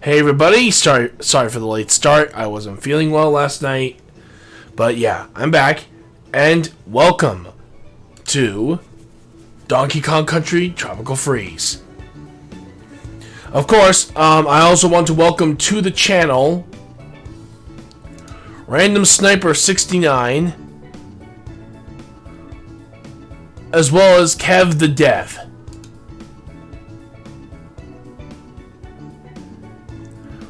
Hey everybody, sorry for the late start. I wasn't feeling well last night. But yeah, I'm back. And welcome to Donkey Kong Country Tropical Freeze. Of course, I also want to welcome to the channel Random Sniper 69, as well as Kev the Dev.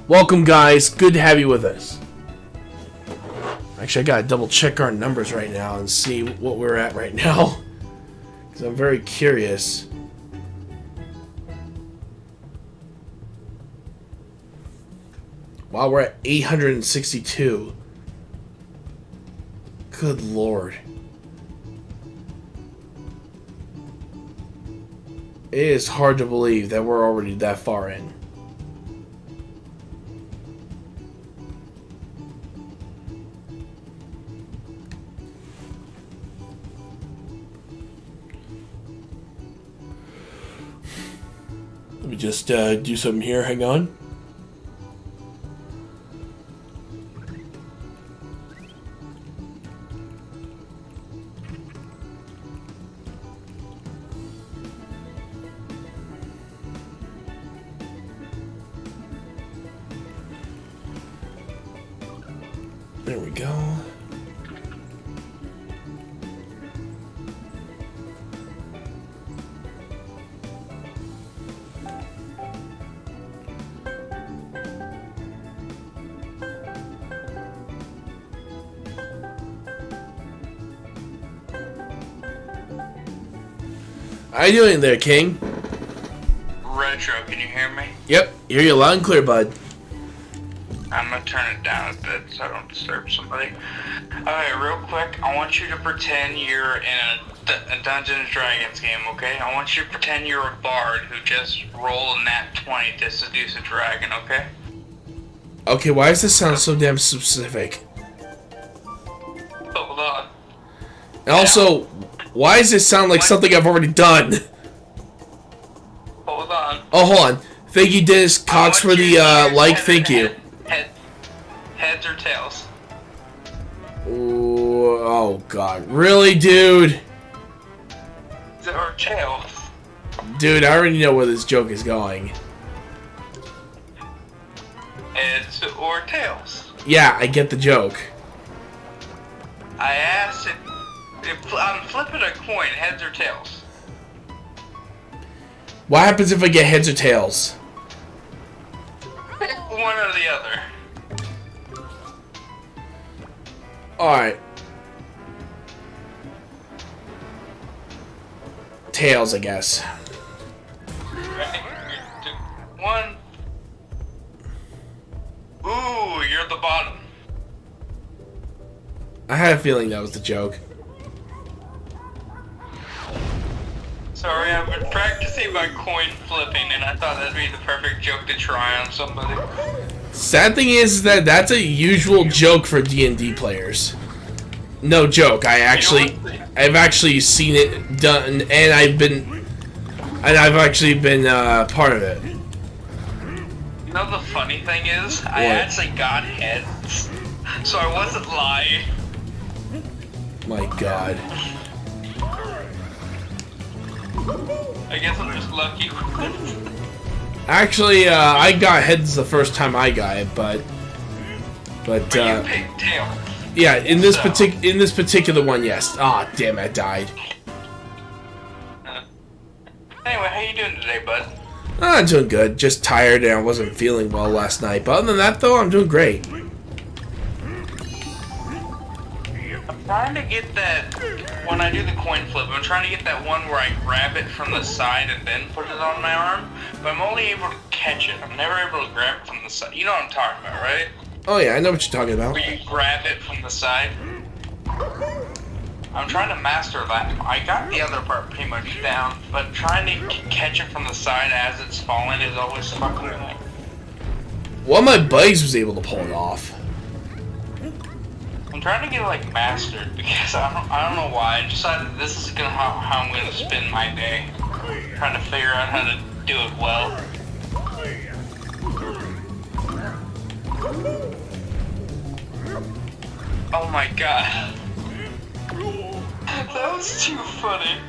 Welcome, guys. Good to have you with us. Actually, I gotta double check our numbers right now and see what we're at right now, because I'm very curious. Wow, we're at 862. Good lord. It is hard to believe that we're already that far in. Let me just do something here. Hang on. There we go. How you doing there, King? Retro, can you hear me? Yep, hear you loud and clear, bud. I'm gonna turn it down a bit so I don't disturb somebody. Alright, real quick, I want you to pretend you're in a Dungeons & Dragons game, okay? I want you to pretend you're a bard who just rolled a nat 20 to seduce a dragon, okay? Okay, why does this sound so damn specific? Hold on. And also, why does this sound like something I've already done? Hold on. Oh, hold on. Thank you, Dennis Cox, for the like. Thank you. Heads or tails? Ooh, oh god, really, dude? Or tails? Dude, I already know where this joke is going. Heads or tails? Yeah, I get the joke. I asked if I'm flipping a coin, heads or tails? What happens if I get heads or tails? One or the other. Alright. Tails, I guess. Ready? 3, 2, 1. Ooh, you're at the bottom. I had a feeling that was the joke. Sorry, I've been practicing my coin flipping, and I thought that'd be the perfect joke to try on somebody. Sad thing is that that's a usual joke for D&D players. No joke. I've actually seen it done, and I've actually been part of it. You know the funny thing is, I actually got heads, so I wasn't lying. My god. I guess I'm just lucky. Actually, I got heads the first time I got it, but you picked tails. yeah, in this particular one, yes. Ah, damn, I died. Anyway, how you doing today, bud? I'm doing good. Just tired, and I wasn't feeling well last night. But other than that, though, I'm doing great. I'm trying to get that, when I do the coin flip, I'm trying to get that one where I grab it from the side and then put it on my arm, but I'm only able to catch it. I'm never able to grab it from the side. You know what I'm talking about, right? Oh yeah, I know what you're talking about. Where you grab it from the side. I'm trying to master that. I got the other part pretty much down, but trying to catch it from the side as it's falling is always fucking me. One of my buddies was able to pull it off. I'm trying to get it like mastered because I don't know why. I decided this is gonna how I'm gonna spend my day, trying to figure out how to do it well. Oh my god. That was too funny.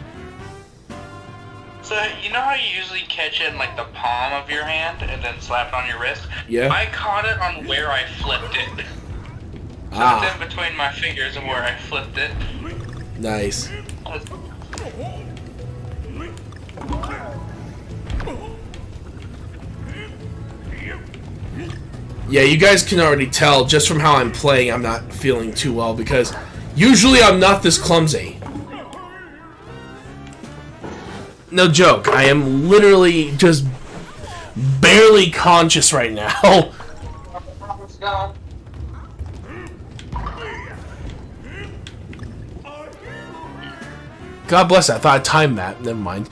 So, you know how you usually catch it in like the palm of your hand and then slap it on your wrist? Yeah. I caught it on where I flipped it. So it's in between my fingers and where I flipped it. Nice. Yeah, you guys can already tell just from how I'm playing I'm not feeling too well because usually I'm not this clumsy. No joke, I am literally just barely conscious right now. God bless, I thought I timed that. Never mind.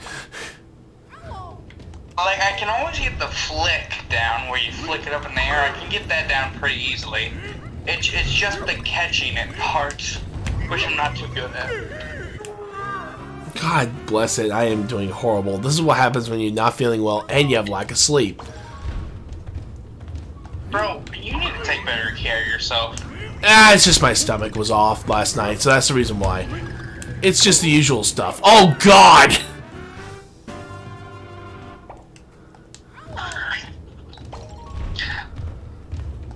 Like, I can always get the flick down where you flick it up in the air. I can get that down pretty easily. It's just the catching it parts, which I'm not too good at. God bless it, I am doing horrible. This is what happens when you're not feeling well and you have lack of sleep. Bro, you need to take better care of yourself. It's just my stomach was off last night, so that's the reason why. It's just the usual stuff. Oh, God!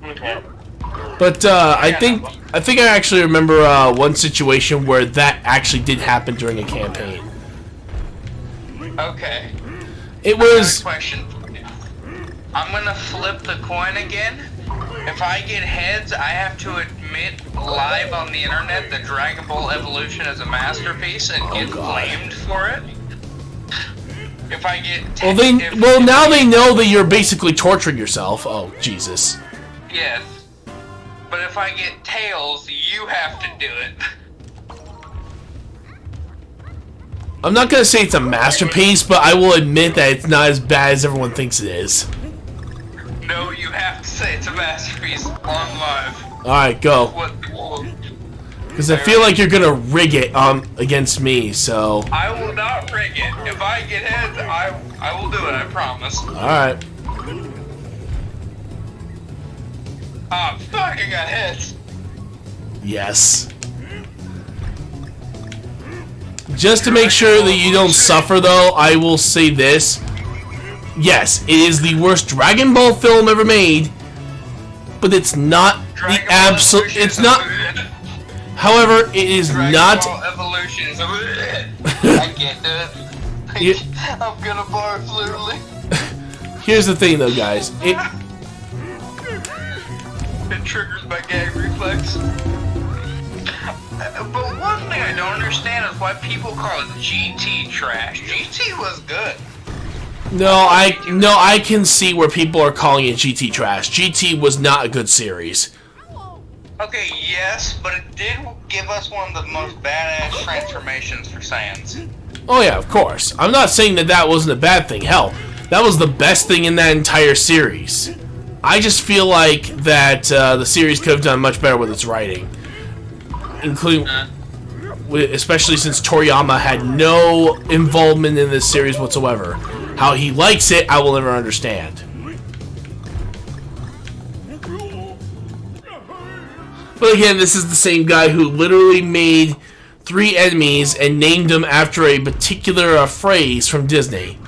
Okay. But, I think I actually remember, one situation where that actually did happen during a campaign. Okay. It was... Question for you. I'm gonna flip the coin again. If I get heads, I have to admit live on the internet that Dragon Ball Evolution is a masterpiece and get flamed for it. If I get now they know that you're basically torturing yourself. Oh, Jesus. Yes. But if I get tails, you have to do it. I'm not gonna say it's a masterpiece, but I will admit that it's not as bad as everyone thinks it is. No, you have to say it's a masterpiece on live. Alright, go. Because I feel like you're gonna rig it against me, so... I will not rig it. If I get heads, I will do it, I promise. Alright. Ah, fuck, I got heads. Yes. Just to make sure that you don't suffer, though, I will say this. Yes, it is the worst Dragon Ball film ever made, but it's not the absolute... It's not... However, it is not... Dragon Ball Evolution is I can't do it. I'm gonna barf, literally. Here's the thing, though, guys. It triggers my gag reflex. But one thing I don't understand is why people call it GT trash. GT was good. No, I can see where people are calling it GT trash. GT was not a good series. Okay, yes, but it did give us one of the most badass transformations for Saiyans. Oh yeah, of course. I'm not saying that that wasn't a bad thing. Hell, that was the best thing in that entire series. I just feel like that the series could have done much better with its writing. Including, especially since Toriyama had no involvement in this series whatsoever. How he likes it, I will never understand. But again, this is the same guy who literally made 3 enemies and named them after a particular phrase from Disney.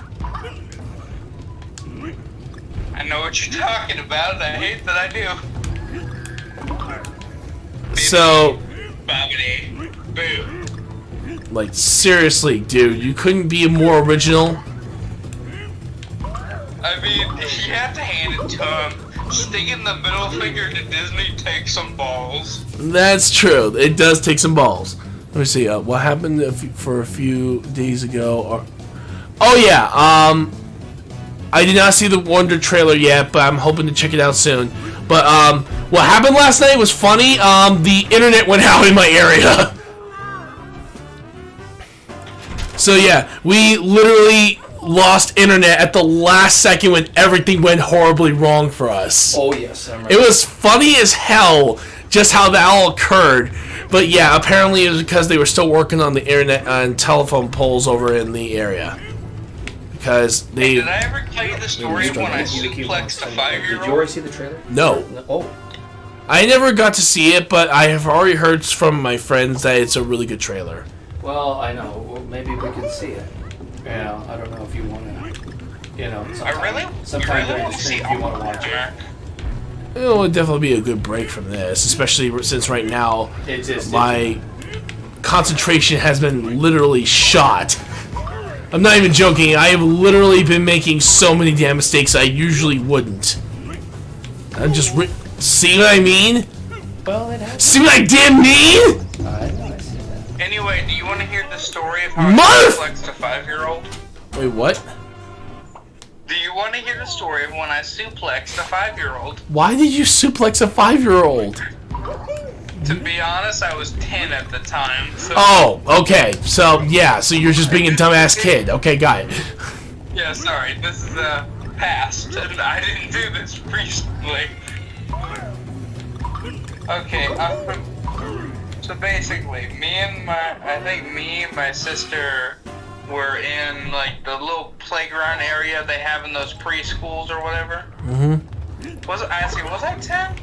I know what you're talking about, and I hate that I do. So... Bobbity. Boo. Like, seriously, dude, you couldn't be more original? I mean, you have to hand it to him. Sticking the middle finger to Disney takes some balls. That's true. It does take some balls. Let me see. What happened for a few days ago? Oh yeah. I did not see the Wonder trailer yet, but I'm hoping to check it out soon. But what happened last night was funny. The internet went out in my area. So yeah, we literally lost internet at the last second when everything went horribly wrong for us. Oh yes, I remember. It was funny as hell just how that all occurred. But yeah, apparently it was because they were still working on the internet and telephone poles over in the area. Because they... Did I ever tell you the story of when I suplexed a 5-year-old? Did you already see the trailer? No. Oh. I never got to see it, but I have already heard from my friends that it's a really good trailer. Well, I know. Well, maybe we can see it. You know, I don't know if you want to. You know, sometime during this thing, if you want to watch it. It would definitely be a good break from this, especially since right now my concentration has been literally shot. I'm not even joking. I have literally been making so many damn mistakes I usually wouldn't. I'm just see what I mean? Well, it happens. See what I damn mean? I know, I see that. Anyway, do you want to hear the story of how I suplexed a 5-year-old? Wait, what? Do you want to hear the story of when I suplexed a 5-year-old? Why did you suplex a 5-year-old? To be honest, I was 10 at the time. So Oh, okay. So, yeah, so you're just being a dumbass kid. Okay, got it. yeah, sorry, this is past, and I didn't do this recently. Okay, so basically, I think me and my sister were in, like, the little playground area they have in those preschools or whatever. Mm-hmm. Was I 10?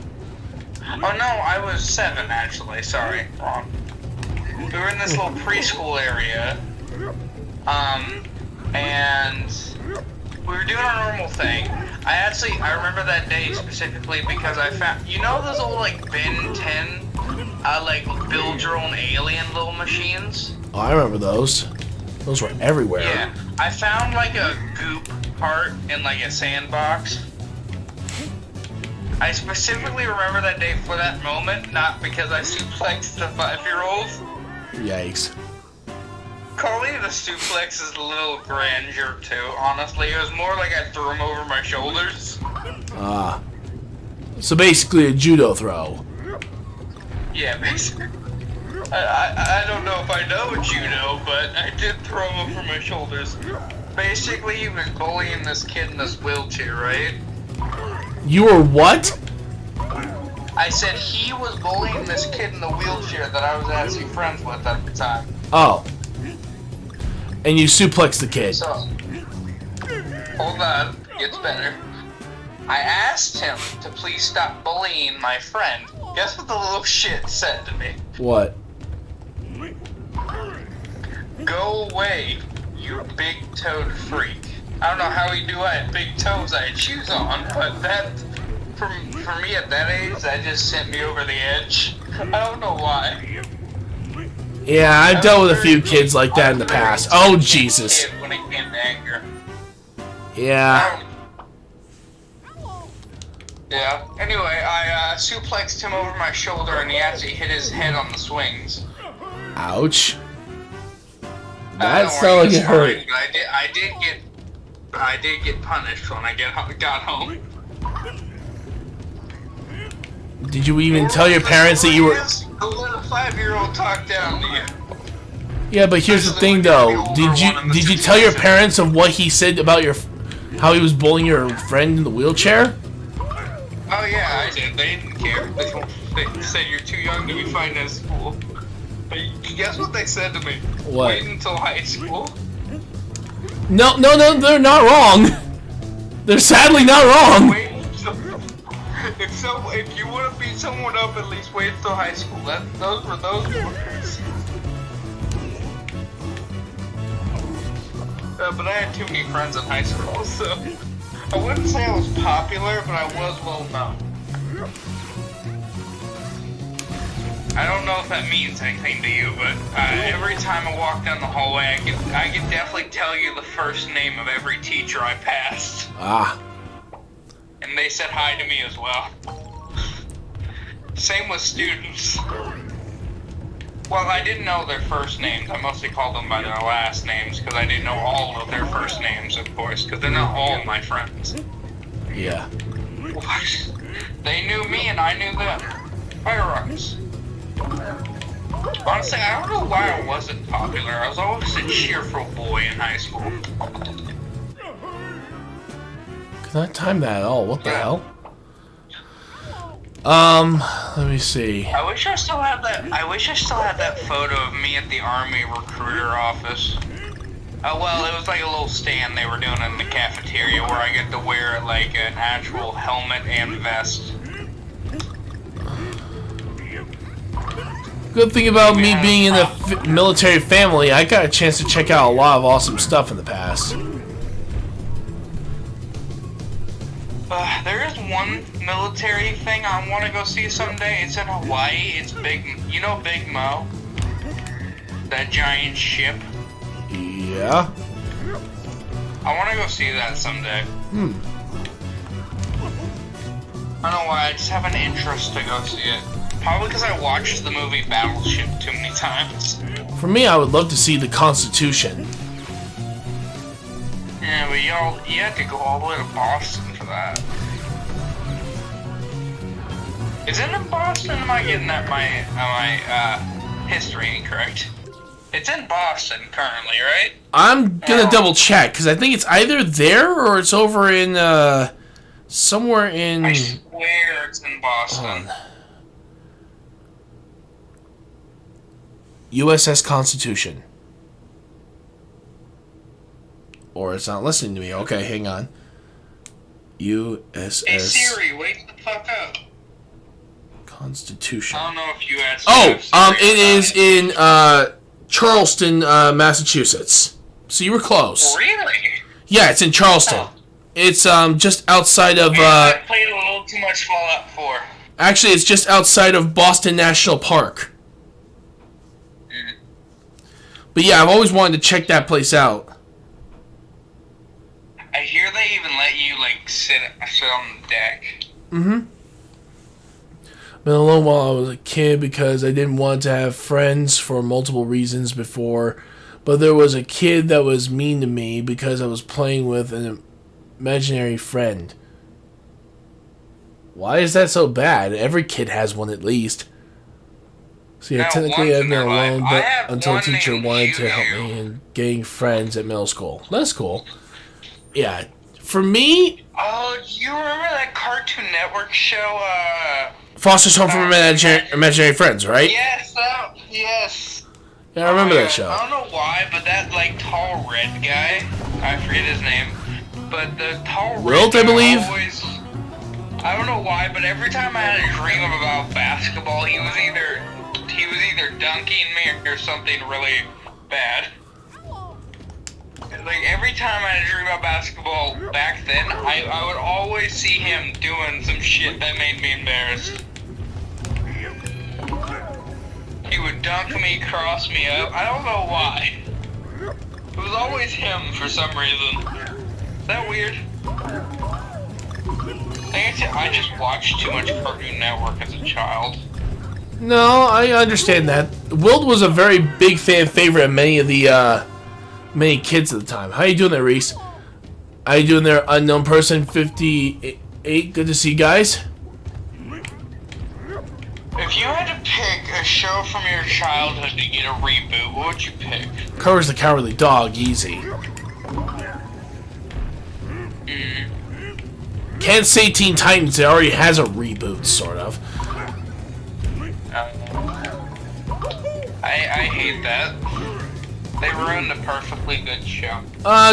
Oh no, I was 7 actually, sorry, wrong. We were in this little preschool area, and we were doing our normal thing. I remember that day specifically because I found, you know those old, like, Ben 10, like, build your own alien little machines? Oh, I remember those. Those were everywhere. Yeah, I found, like, a goop part in, like, a sandbox. I specifically remember that day for that moment, not because I suplexed a 5-year-old. Yikes. Calling it a suplex is a little grandeur too, honestly. It was more like I threw him over my shoulders. Ah. So basically a judo throw. Yeah, basically. I don't know if I know judo, but I did throw him over my shoulders. Basically, he was bullying this kid in this wheelchair, right? You were what? I said he was bullying this kid in the wheelchair that I was actually friends with at the time. Oh. And you suplexed the kid. So, hold on, gets better. I asked him to please stop bullying my friend. Guess what the little shit said to me? What? Go away, you big-toed freak. I don't know how he knew I had big toes I had shoes on, but that, for me at that age, that just sent me over the edge. I don't know why. Yeah, I've dealt with a few kids like that in the past. Oh, Jesus. When it came to anger. Yeah. Yeah. Anyway, I suplexed him over my shoulder, and he actually hit his head on the swings. Ouch. That sounded like it hurt. I did get punished when I got home. Did you even tell your parents that you were... Don't let a 5-year-old talk down to you. Yeah, but here's the thing, though. Did you tell your parents of what he said about how he was bullying your friend in the wheelchair? Oh yeah, I did. They didn't care. They said you're too young to be fine at school. But guess what they said to me? What? Wait until high school. No, they're not wrong. They're sadly not wrong. Wait if you want to beat someone up, at least wait until high school. Those were those words. But I had too many friends in high school, so I wouldn't say I was popular, but I was well known. I don't know if that means anything to you, but every time I walk down the hallway, I can definitely tell you the first name of every teacher I passed. Ah. And they said hi to me as well. Same with students. Well, I didn't know their first names. I mostly called them by their last names because I didn't know all of their first names, of course, because they're not all my friends. Yeah. What? They knew me and I knew them. Fireworks. Honestly, I don't know why I wasn't popular. I was always a cheerful boy in high school. Could not time that at all. What the hell? Let me see. I wish I still had that photo of me at the Army recruiter office. Oh well, it was like a little stand they were doing in the cafeteria where I get to wear like an actual helmet and vest. Good thing about me being in the military family, I got a chance to check out a lot of awesome stuff in the past. There is one military thing I want to go see someday. It's in Hawaii. It's Big. You know Big Mo? That giant ship. Yeah. I want to go see that someday. I don't know why. I just have an interest to go see it. Probably because I watched the movie Battleship too many times. For me, I would love to see the Constitution. Yeah, but you had to go all the way to Boston for that. Is it in Boston? Am I getting that my history incorrect? It's in Boston currently, right? I'm gonna double check because I think it's either there or it's over in somewhere in. I swear it's in Boston. USS Constitution. Or it's not listening to me. Okay, hang on. USS. Hey Siri, wake the fuck up. Constitution. I don't know if you had. It is in Charleston, Massachusetts. So you were close. Really? Yeah, it's in Charleston. Oh. It's just outside of. I played a little too much Fallout 4. Actually, it's just outside of Boston National Park. But yeah, I've always wanted to check that place out. I hear they even let you like sit on the deck. Been alone while I was a kid because I didn't want to have friends for multiple reasons before. But there was a kid that was mean to me because I was playing with an imaginary friend. Why is that so bad? Every kid has one at least. So yeah, technically I've been alone, but until a teacher wanted to help me in getting friends at middle school. That's cool. Yeah, for me. Oh, do you remember that Cartoon Network show? Foster's Home for Imaginary Friends, right? Yes, yes. Yeah, I remember that show. I don't know why, but that like tall red guy, I forget his name, but the tall red Wilt, I believe. I don't know why, but every time I had a dream about basketball, he was either dunking me or something really bad. Like, every time I had a dream about basketball back then, I would always see him doing some shit that made me embarrassed. He would dunk me, cross me up. I don't know why. It was always him for some reason. Is that weird? I just watched too much Cartoon Network as a child. No, I understand that. Wilt was a very big favorite of many of the many kids at the time. How you doing there, Reese? How you doing there, unknown person 58? Good to see you guys. If you had to pick a show from your childhood to get a reboot, what would you pick? Courage the Cowardly Dog, easy. Can't say Teen Titans, it already has a reboot, sort of. I hate that. They ruined a perfectly good show.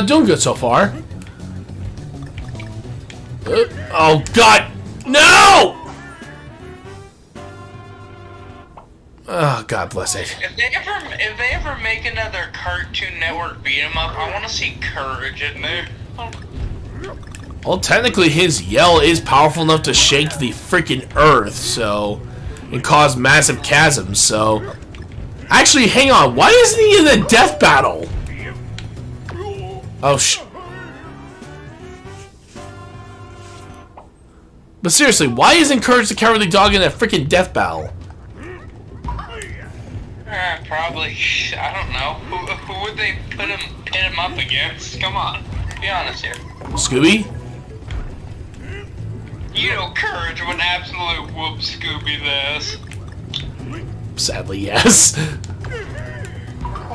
Doing good so far. Oh God, no! Oh, God bless it. If they ever make another Cartoon Network beat 'em up, I want to see Courage in there. Well, technically, his yell is powerful enough to shake the freaking earth, so, and cause massive chasms. So, actually, hang on. Why isn't he in the death battle? Oh, But seriously, why isn't Courage the Cowardly Dog in a freaking death battle? Probably, I don't know. Who would they pit him up against? Come on, be honest here. Scooby? You know Courage would absolutely whoop Scooby's ass. Sadly, yes.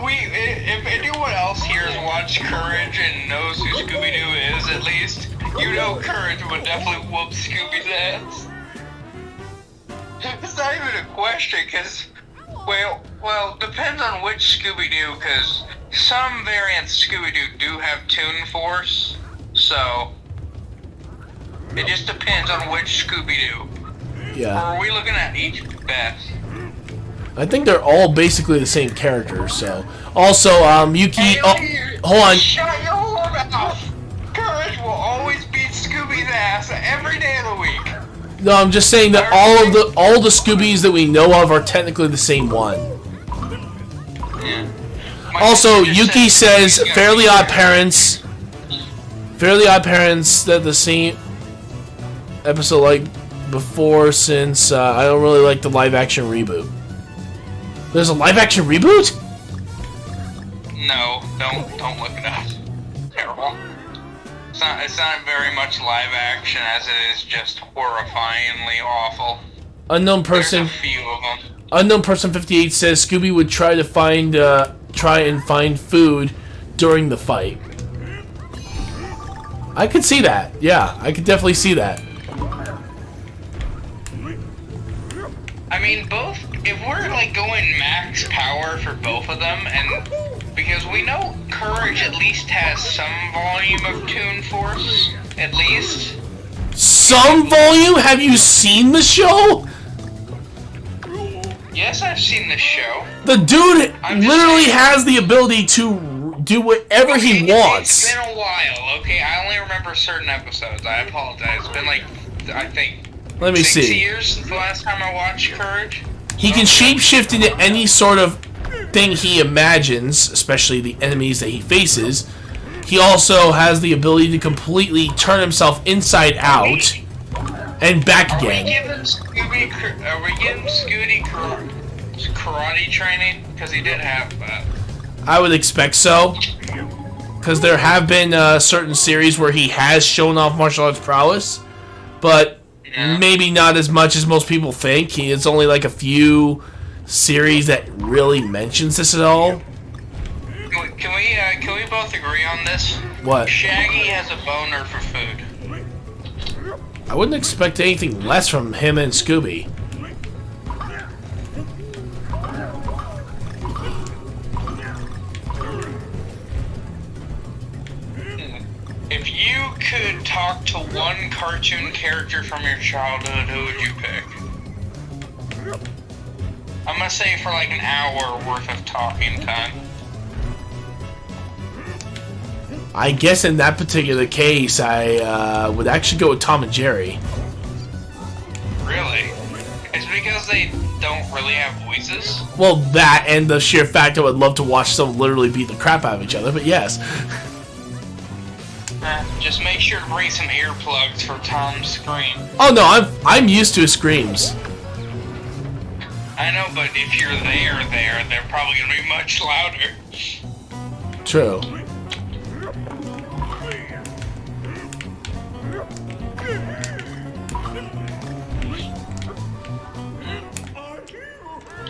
If anyone else here has watched Courage and knows who Scooby-Doo is, at least, you know Courage would definitely whoop Scooby's ass. It's not even a question, because, well, depends on which Scooby-Doo, because some variants of Scooby-Doo do have Toon Force, so it just depends on which Scooby-Doo. Yeah. Or are we looking at each best? I think they're all basically the same characters. So, also, Yuki. Hey, Hold on. Shut your mouth. Courage will always beat Scooby's ass every day of the week. No, I'm just saying that all the Scoobies that we know of are technically the same one. Yeah. Also, Yuki says Fairly Odd Parents. Fairly Odd Parents, that the same episode like before, since I don't really like the live action reboot. There's a live action reboot? No, don't look it up. Terrible. It's not very much live action as it is just horrifyingly awful. Unknown person. There's a few of them. Unknown person 58 says Scooby would try and find food during the fight. I could see that. Yeah, I could definitely see that. I mean, both. If we're like going max power for both of them, and because we know Courage at least has some volume of Toon Force, at least. Some volume? Have you seen the show? Yes, I've seen the show. The dude literally has the ability to do whatever he wants. It's been a while, okay? I only remember certain episodes. I apologize. It's been like, I think, let me 6 see. years since the last time I watched Courage. He can shapeshift into any sort of thing he imagines, especially the enemies that he faces. He also has the ability to completely turn himself inside out and back again. Are we giving Scooby karate training? Because he did have that. I would expect so. Because there have been certain series where he has shown off martial arts prowess, but maybe not as much as most people think. It's only like a few series that really mentions this at all. Can we both agree on this? What? Shaggy has a boner for food. I wouldn't expect anything less from him and Scooby. If you could talk to one cartoon character from your childhood, who would you pick? I'm gonna say for like an hour worth of talking time. I guess in that particular case, I would actually go with Tom and Jerry. Really? It's because they don't really have voices? Well, that and the sheer fact I would love to watch someone literally beat the crap out of each other, but yes. Just make sure to bring some earplugs for Tom's scream. Oh no, I'm used to his screams. I know, but if you're there, they're probably gonna be much louder. True.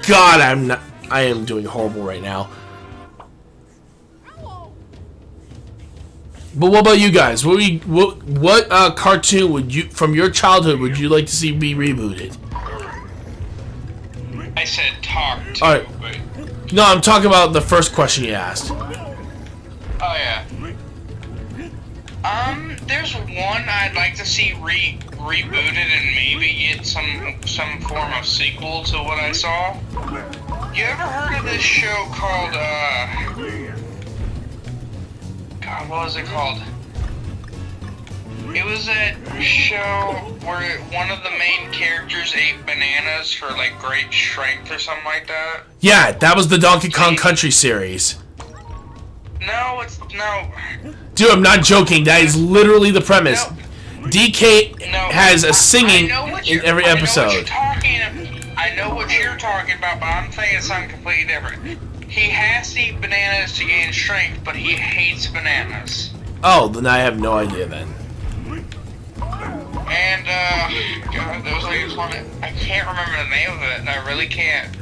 God, I am doing horrible right now. But what about you guys? What cartoon would you, from your childhood, would you like to see be rebooted? I said talk to, Alright. but... No, I'm talking about the first question you asked. Oh, yeah. There's one I'd like to see rebooted and maybe get some form of sequel to what I saw. You ever heard of this show called, God, what was it called? It was that show where one of the main characters ate bananas for, like, great strength or something like that. Yeah, that was the Donkey Kong Country series. No, no. Dude, I'm not joking. That is literally the premise. No. DK has a singing in every episode. I know what you're talking about, but I'm thinking something completely different. He has to eat bananas to gain strength, but he hates bananas. Oh, then I have no idea then. And, God, there was like one, I can't remember the name of it, and I really can't.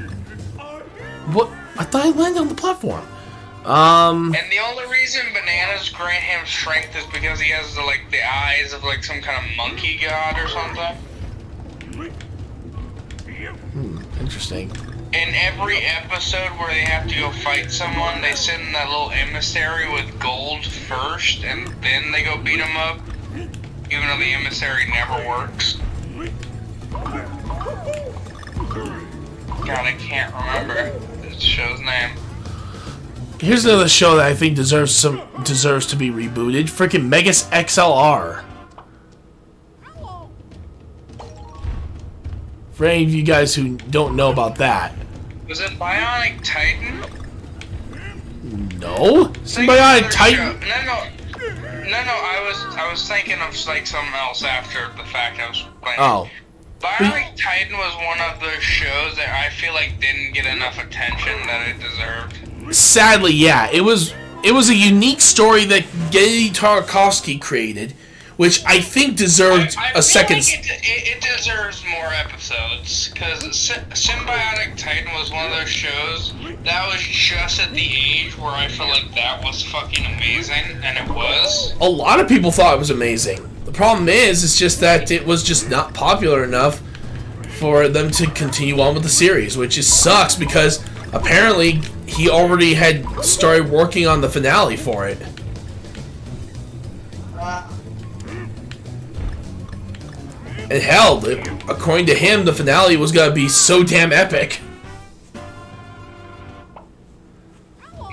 What? I thought I landed on the platform. And the only reason bananas grant him strength is because he has the eyes of like some kind of monkey god or something. Interesting. In every episode where they have to go fight someone, they send that little emissary with gold first, and then they go beat him up, even though the emissary never works. God, God, I can't remember this show's name. Here's another show that I think deserves to be rebooted. Freaking Megas XLR. For any of you guys who don't know about that. Was it Bionic Titan? No? Symbiotic Titan? No, I was thinking of like something else after the fact I was playing. Oh. Bionic Titan was one of those shows that I feel like didn't get enough attention that it deserved. Sadly, yeah. It was a unique story that Genndy Tartakovsky created, which I think deserved a second. Like it deserves more episodes, because Symbiotic Titan was one of those shows that was just at the age where I feel like that was fucking amazing, and it was. A lot of people thought it was amazing. The problem is, it's just that it was just not popular enough for them to continue on with the series, which just sucks because apparently he already had started working on the finale for it. And hell, according to him, the finale was gonna be so damn epic.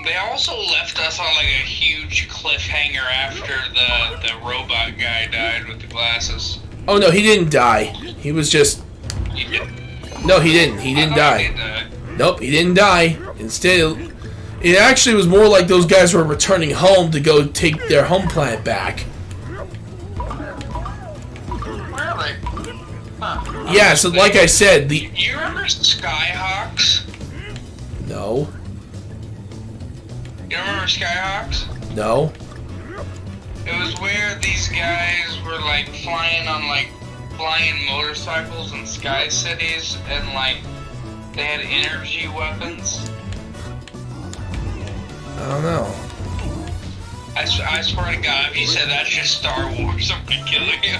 They also left us on like a huge cliffhanger after the robot guy died with the glasses. Oh no, he didn't die. He was just... He did? No, he didn't. He didn't die. He did die. Nope, he didn't die. Instead, it actually was more like those guys were returning home to go take their home planet back. Really? Huh. Yeah, so like I said, the... You remember Skyhawks? No. You remember Skyhawks? No. It was where these guys were like flying on like flying motorcycles in sky cities, and like they had energy weapons. I don't know. I swear to God, if you said that's just Star Wars, I'm gonna kill you.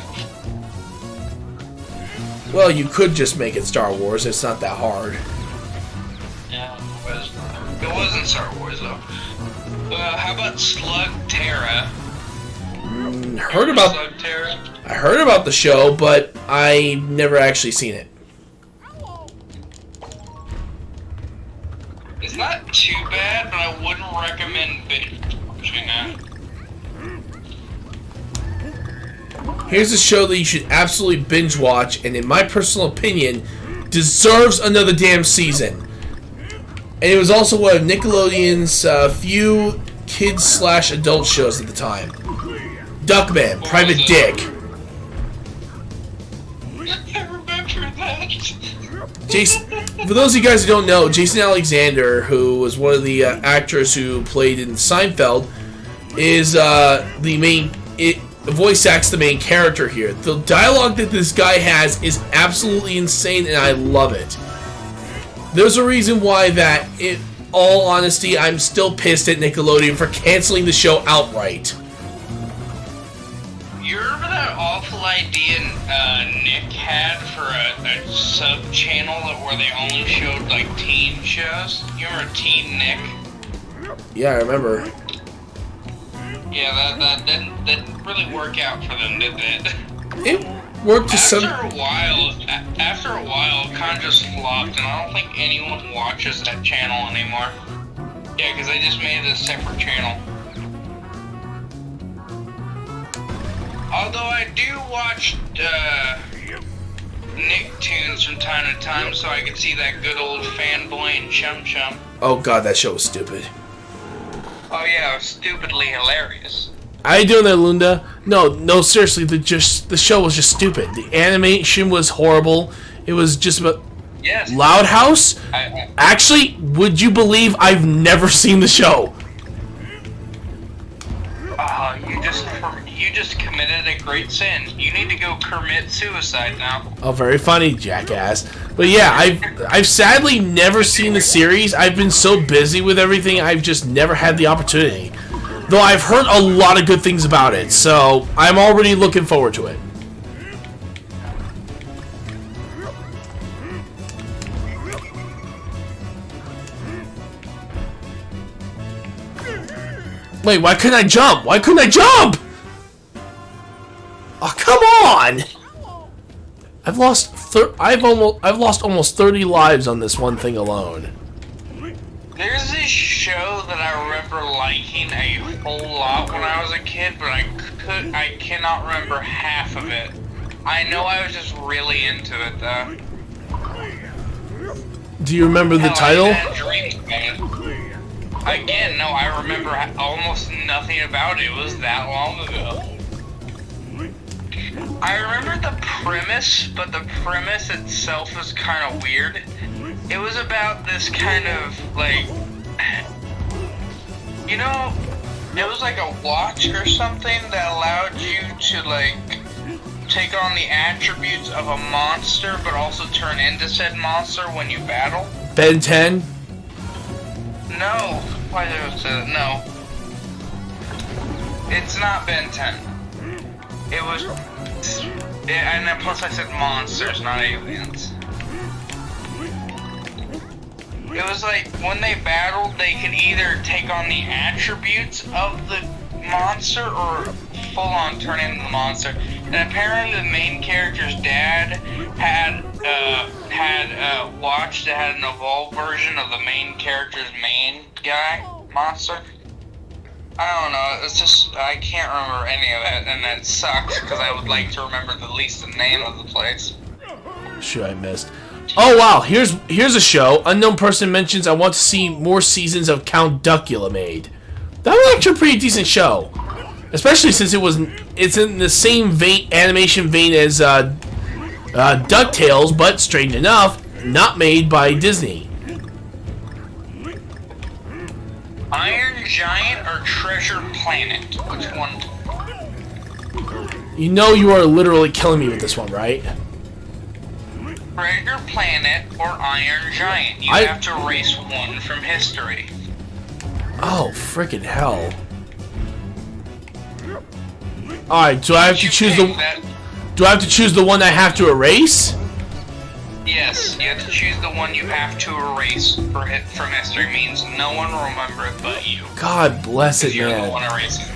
Well, you could just make it Star Wars. It's not that hard. Yeah, it wasn't Star Wars though. How about Slug Terra? Heard about Slug Terra? I heard about the show, but I never actually seen it. It's not too bad, but I wouldn't recommend binge-watching it. Here's a show that you should absolutely binge watch, and in my personal opinion, deserves another damn season. And it was also one of Nickelodeon's few kids/adult shows at the time. Duckman, Private Dick. I remember that. Jason, for those of you guys who don't know, Jason Alexander, who was one of the actors who played in Seinfeld, is the main voice acts the main character here. The dialogue that this guy has is absolutely insane, and I love it. There's a reason why that, in all honesty, I'm still pissed at Nickelodeon for canceling the show outright. You remember that awful idea Nick had for a sub-channel where they only showed, like, teen shows? You remember Teen Nick? Yeah, I remember. Yeah, that didn't really work out for them, did it? It worked to some... After a while, it kind of just flopped, and I don't think anyone watches that channel anymore. Yeah, because they just made it a separate channel. Although I do watch Nicktoons from time to time, so I can see that good old fanboy and Chum Chum. Oh god, that show was stupid. Oh yeah, it was stupidly hilarious. How you doing there, Lunda? No, seriously, the show was just stupid. The animation was horrible. It was just about... Yes. Loud House? Actually, would you believe I've never seen the show? You just committed a great sin. You need to go commit suicide now. Oh, very funny, jackass. But yeah, I've sadly never seen the series. I've been so busy with everything, I've just never had the opportunity. Though I've heard a lot of good things about it, so I'm already looking forward to it. Wait, why couldn't I jump? Why couldn't I jump? Oh, come on! I've lost I've lost almost 30 lives on this one thing alone. There's this show that I remember liking a whole lot when I was a kid, but I cannot remember half of it. I know I was just really into it though. Do you remember the title? Again, no, I remember almost nothing about it. It was that long ago. I remember the premise, but the premise itself was kind of weird. It was about this kind of, like, you know, it was like a watch or something that allowed you to, like, take on the attributes of a monster, but also turn into said monster when you battle. Ben 10? No. Why was it? No. It's not Ben 10. It was... and then plus I said monsters, not aliens. It was like, when they battled, they could either take on the attributes of the monster or full-on turn into the monster. And apparently the main character's dad had a watch that had an evolved version of the main character's main guy, monster. I don't know, it's just, I can't remember any of that, and that sucks, because I would like to remember at least the name of the place. Sure, I missed. Oh wow, here's a show. Unknown person mentions I want to see more seasons of Count Duckula made. That was actually a pretty decent show. Especially since it's in the same animation vein as DuckTales, but strange enough, not made by Disney. Iron Giant or Treasure Planet? Which one? You know you are literally killing me with this one, right? Treasure Planet or Iron Giant. You have to erase one from history. Oh, freaking hell. Alright, do I have to choose do I have to choose the one I have to erase? Yes, you have to choose the one you have to erase from history. It means no one will remember it but you. God bless it, you're man. The one erasing it.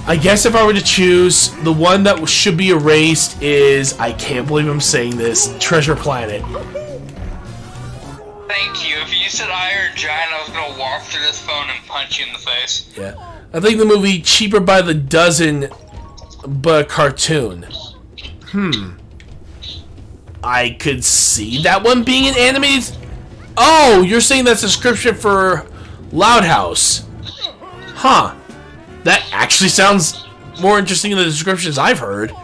I guess if I were to choose, the one that should be erased is, I can't believe I'm saying this, Treasure Planet. Thank you. If you said Iron Giant, I was gonna walk through this phone and punch you in the face. Yeah. I think the movie Cheaper by the Dozen, but a cartoon. I could see that one being an animated... Oh, you're saying that's a description for Loud House. Huh. That actually sounds more interesting than the descriptions I've heard.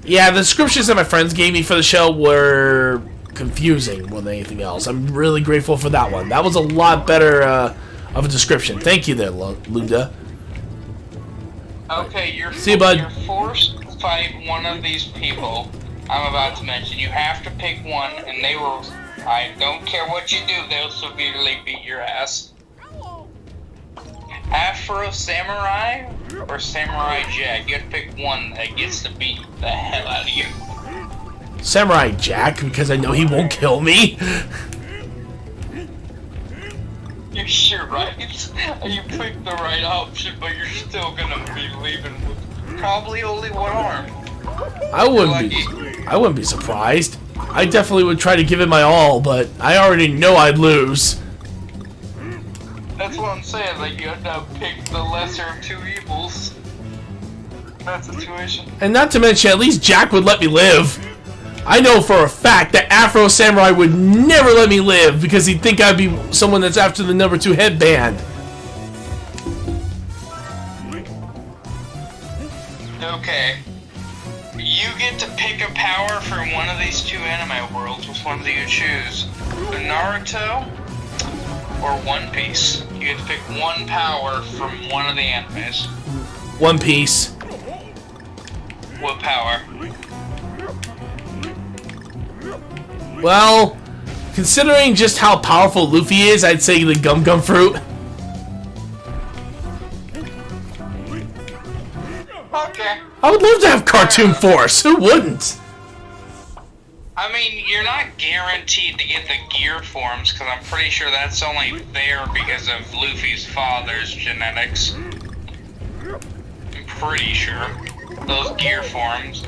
Yeah, the descriptions that my friends gave me for the show were confusing more than anything else. I'm really grateful for that one. That was a lot better of a description. Thank you there, Lunda. Okay, you're forced to fight one of these people I'm about to mention. You have to pick one, and they will... I don't care what you do, they'll severely beat your ass. Afro Samurai or Samurai Jack? You have to pick one that gets to beat the hell out of you. Samurai Jack, because I know he won't kill me. You're sure, right? You picked the right option, but you're still gonna be leaving with probably only one arm. I wouldn't be surprised. I definitely would try to give it my all, but I already know I'd lose. That's what I'm saying, like, you have to pick the lesser of two evils in that situation. And not to mention, at least Jack would let me live. I know for a fact that Afro Samurai would never let me live because he'd think I'd be someone that's after the number 2 headband. Okay. You get to pick a power from one of these two anime worlds. Which one do you choose? Naruto or One Piece? You get to pick one power from one of the animes. One Piece. What power? Well, considering just how powerful Luffy is, I'd say the Gum Gum Fruit. Okay. I would love to have Cartoon Force. Who wouldn't? I mean, you're not guaranteed to get the gear forms, because I'm pretty sure that's only there because of Luffy's father's genetics. I'm pretty sure. Those gear forms.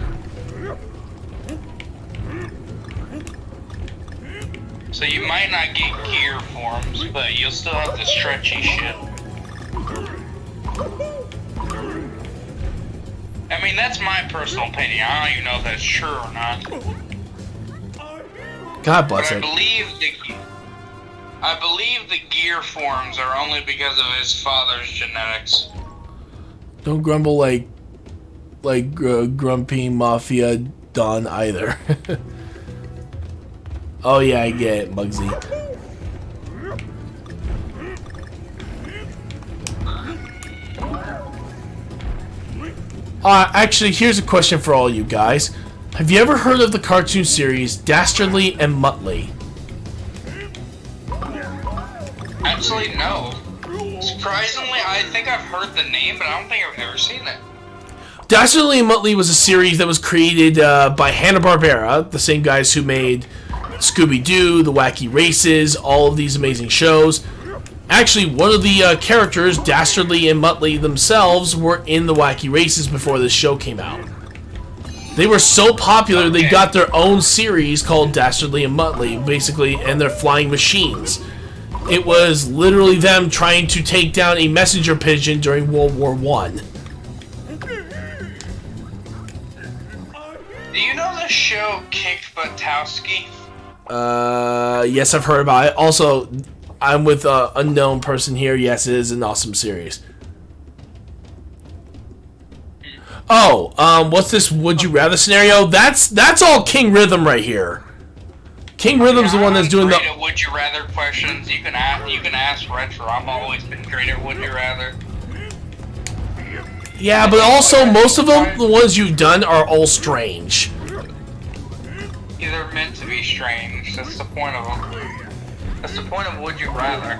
So you might not get gear forms, but you'll still have the stretchy shit. I mean, that's my personal opinion. I don't even know if that's true or not. God bless but it. I believe the gear forms are only because of his father's genetics. Don't grumble like Grumpy Mafia Don either. Oh yeah, I get it, Muggsy. Actually, here's a question for all you guys. Have you ever heard of the cartoon series Dastardly and Muttley? Actually, no. Surprisingly, I think I've heard the name, but I don't think I've ever seen it. Dastardly and Muttley was a series that was created by Hanna-Barbera, the same guys who made Scooby-Doo, The Wacky Races, all of these amazing shows. Actually, one of the characters, Dastardly and Muttley themselves, were in The Wacky Races before this show came out. They were so popular, they got their own series called Dastardly and Muttley, basically, and they're flying machines. It was literally them trying to take down a messenger pigeon during World War I. Do you know the show Kick Buttowski? Yes, I've heard about it. Also, I'm with an unknown person here. Yes, it is an awesome series. Oh, what's this would you rather scenario? That's all King Rhythm right here. King Rhythm's the one that's doing the would you rather questions. You can ask Retro. I'm always been great at would you rather. Yeah, but also most of them, the ones you've done, are all strange. They're meant to be strange. That's the point of them. That's the point of would you rather.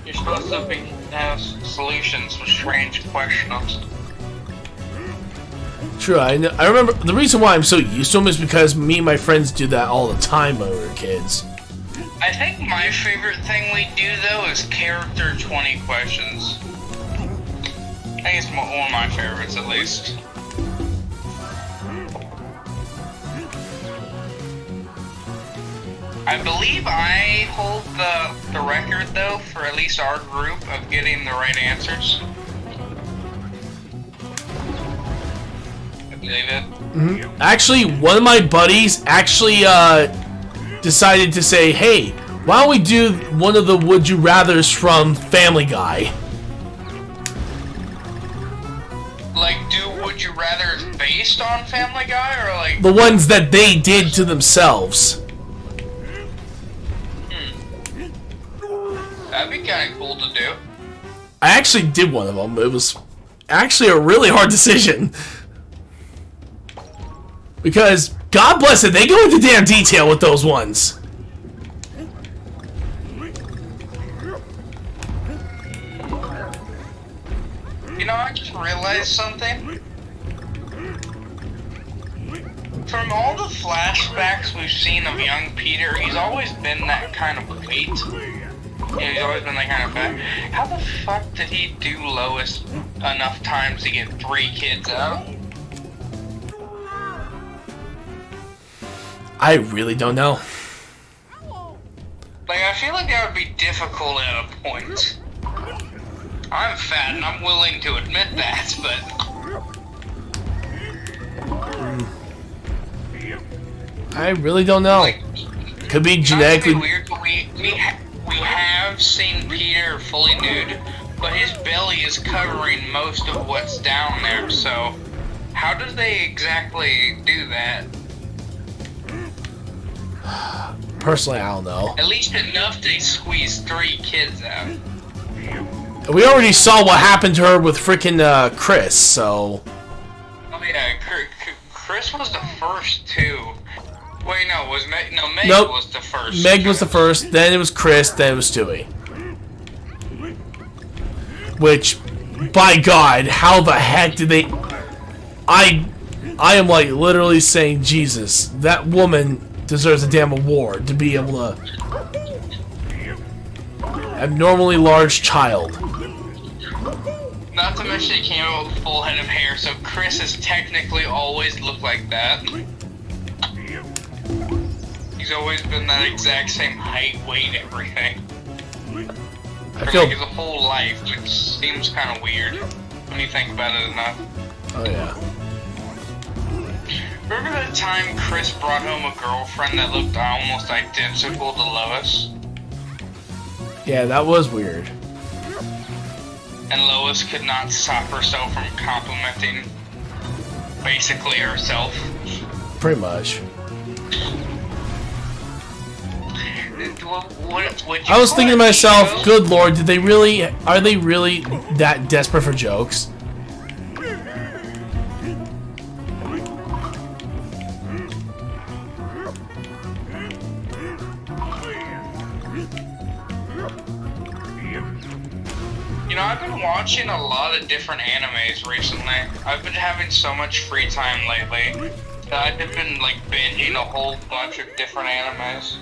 You're supposed to have solutions for strange questions. True, I remember the reason why I'm so used to them is because me and my friends do that all the time when we were kids. I think my favorite thing we do though is character 20 questions. I think it's one of my favorites at least. I believe I hold the record though for at least our group of getting the right answers. Mm-hmm. Actually, one of my buddies actually decided to say, hey, why don't we do one of the Would You Rathers from Family Guy? Like, do Would You Rathers based on Family Guy, or like... The ones that they did to themselves. That'd be kind of cool to do. I actually did one of them. It was actually a really hard decision. Because, God bless it, they go into damn detail with those ones. You know, I just realized something. From all the flashbacks we've seen of young Peter, he's always been that kind of weight. Yeah, he's always been that kind of fat. How the fuck did he do Lois enough times to get 3 kids out? I really don't know. Like, I feel like that would be difficult at a point. I'm fat and I'm willing to admit that, but... I really don't know. Like, could be genetically... Not to be weird, but we have seen Peter fully nude, but his belly is covering most of what's down there, so... How do they exactly do that? Personally, I don't know. At least enough to squeeze 3 kids out. We already saw what happened to her with frickin' Chris, so... Oh yeah, Chris was the first 2. Wait, no, Meg nope. was the first. Meg was the first, then it was Chris, then it was Stewie. Which, by God, how the heck did they... I am like literally saying, Jesus, that woman deserves a damn award to be able to abnormally large child. Not to mention he came out with a full head of hair, so Chris has technically always looked like that. He's always been that exact same height, weight, everything. I For feel like his whole life, which seems kind of weird when you think about it enough. Oh yeah. Remember that time Chris brought home a girlfriend that looked almost identical to Lois? Yeah, that was weird. And Lois could not stop herself from complimenting basically herself. Pretty much. I was thinking to myself, good lord, are they really that desperate for jokes? You know, I've been watching a lot of different animes recently. I've been having so much free time lately that I've been like binging a whole bunch of different animes.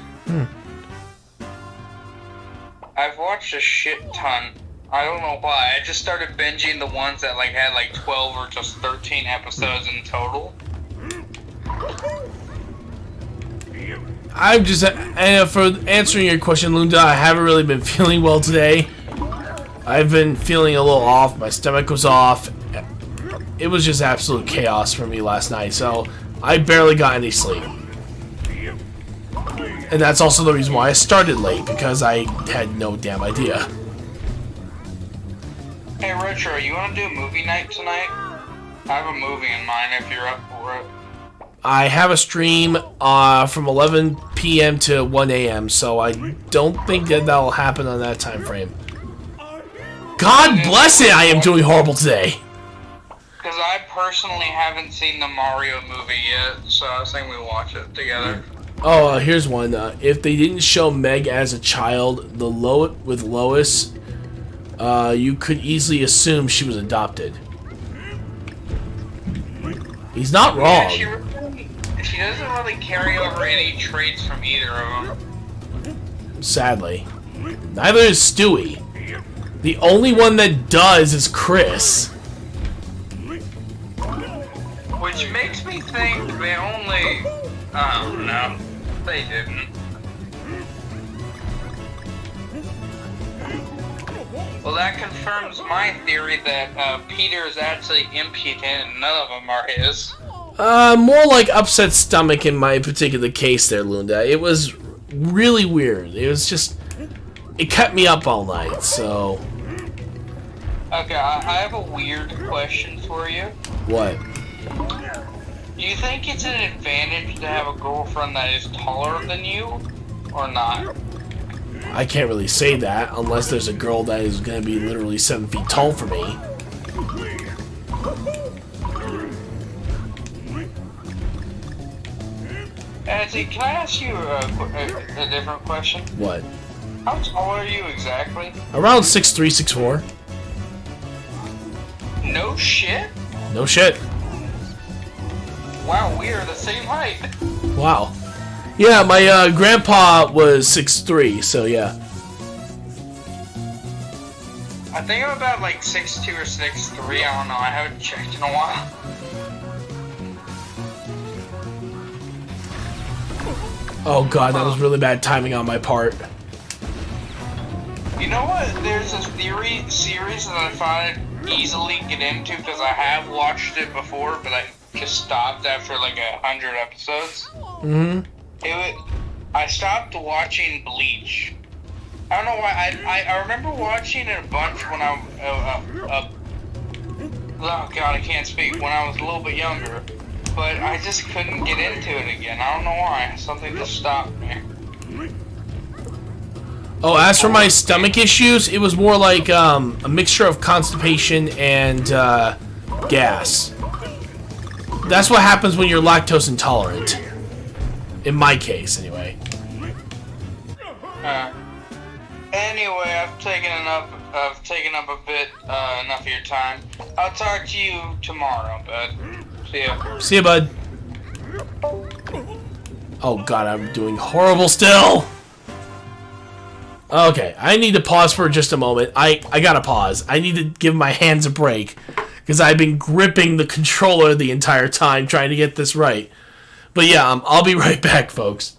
I've watched a shit ton. I don't know why. I just started binging the ones that like had like 12 or just 13 episodes in total. I'm just, and for answering your question, Lunda, I haven't really been feeling well today. I've been feeling a little off. My stomach was off. It was just absolute chaos for me last night, so I barely got any sleep. And that's also the reason why I started late, because I had no damn idea. Hey Retro, you want to do a movie night tonight? I have a movie in mind if you're up for it. I have a stream from 11 p.m. to 1 a.m., so I don't think that will happen on that time frame. God bless it, I am doing horrible today. Because I personally haven't seen the Mario movie yet, so I was thinking we watch it together. Oh, here's one. If they didn't show Meg as a child, with Lois, you could easily assume she was adopted. He's not wrong. Yeah, she doesn't really carry over any traits from either of them. Sadly. Neither is Stewie. The only one that does is Chris. Which makes me think they only... I don't know. They didn't. Well, that confirms my theory that Peter is actually impudent and none of them are his. More like upset stomach in my particular case there, Lunda. It was really weird. It was just... It kept me up all night, so... Okay, I have a weird question for you. What? Do you think it's an advantage to have a girlfriend that is taller than you, or not? I can't really say that, unless there's a girl that is going to be literally 7 feet tall for me. Andy, can I ask you a different question? What? How tall are you exactly? Around 6'3", 6'4". No shit? No shit. Wow, we are the same height. Wow. Yeah, my grandpa was 6'3", so yeah. I think I'm about like 6'2" or 6'3", I don't know, I haven't checked in a while. Oh god, that was really bad timing on my part. You know what? There's a series that I find easily get into because I have watched it before, but I just stopped after like 100 episodes. I stopped watching Bleach. I don't know why. I remember watching it a bunch when I oh god, I can't speak. When I was a little bit younger. But I just couldn't get into it again. I don't know why. Something just stopped me. Oh, as for my stomach issues, it was more like a mixture of constipation and gas. That's what happens when you're lactose intolerant. In my case, anyway. Anyway, I've taken up a bit enough of your time. I'll talk to you tomorrow, bud. See ya. See ya, bud. Oh god, I'm doing horrible still. Okay, I need to pause for just a moment. I gotta pause. I need to give my hands a break. Because I've been gripping the controller the entire time trying to get this right. But yeah, I'll be right back, folks.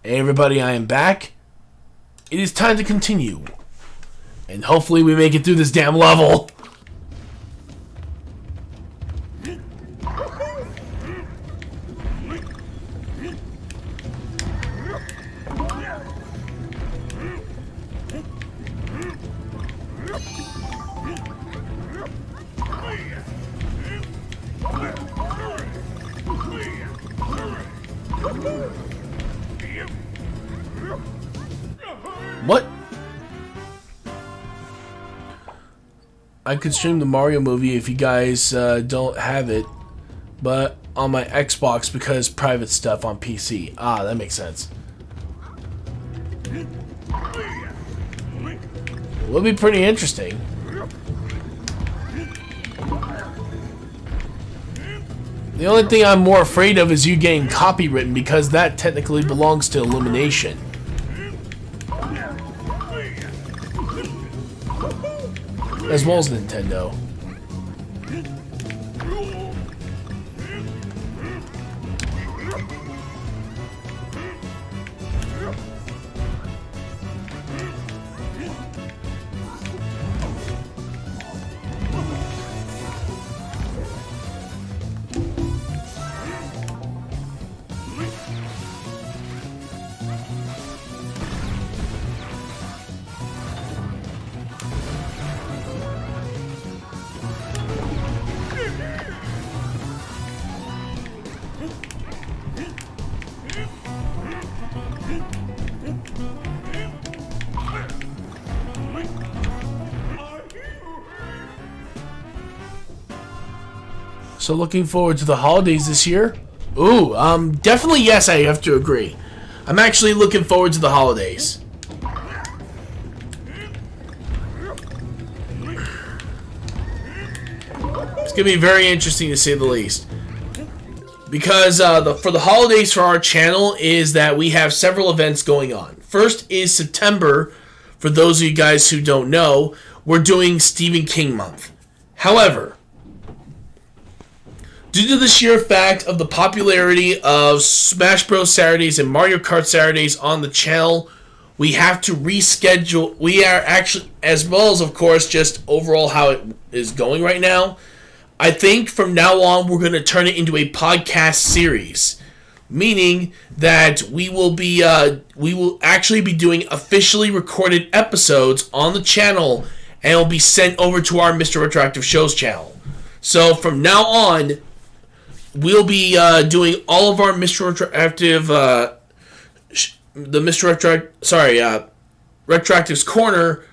Hey everybody, I am back. It is time to continue. And hopefully we make it through this damn level. What? I could stream the Mario movie if you guys don't have it, but on my Xbox because private stuff on PC. Ah, that makes sense. Would be pretty interesting. The only thing I'm more afraid of is you getting copywritten because that technically belongs to Illumination. As well as Nintendo. So looking forward to the holidays this year? Ooh, definitely yes, I have to agree. I'm actually looking forward to the holidays. It's gonna be very interesting to say the least. Because for the holidays for our channel is that we have several events going on. First is September. For those of you guys who don't know, we're doing Stephen King month. However, due to the sheer fact of the popularity of Smash Bros. Saturdays and Mario Kart Saturdays on the channel, we have to reschedule. We are actually, as well as, of course, just overall how it is going right now, I think from now on we're going to turn it into a podcast series. Meaning that we will actually be doing officially recorded episodes on the channel and it will be sent over to our Mr. Retroactive Shows channel. So from now on, we'll be doing all of our Mr. Retroactive, Retroactive's Corner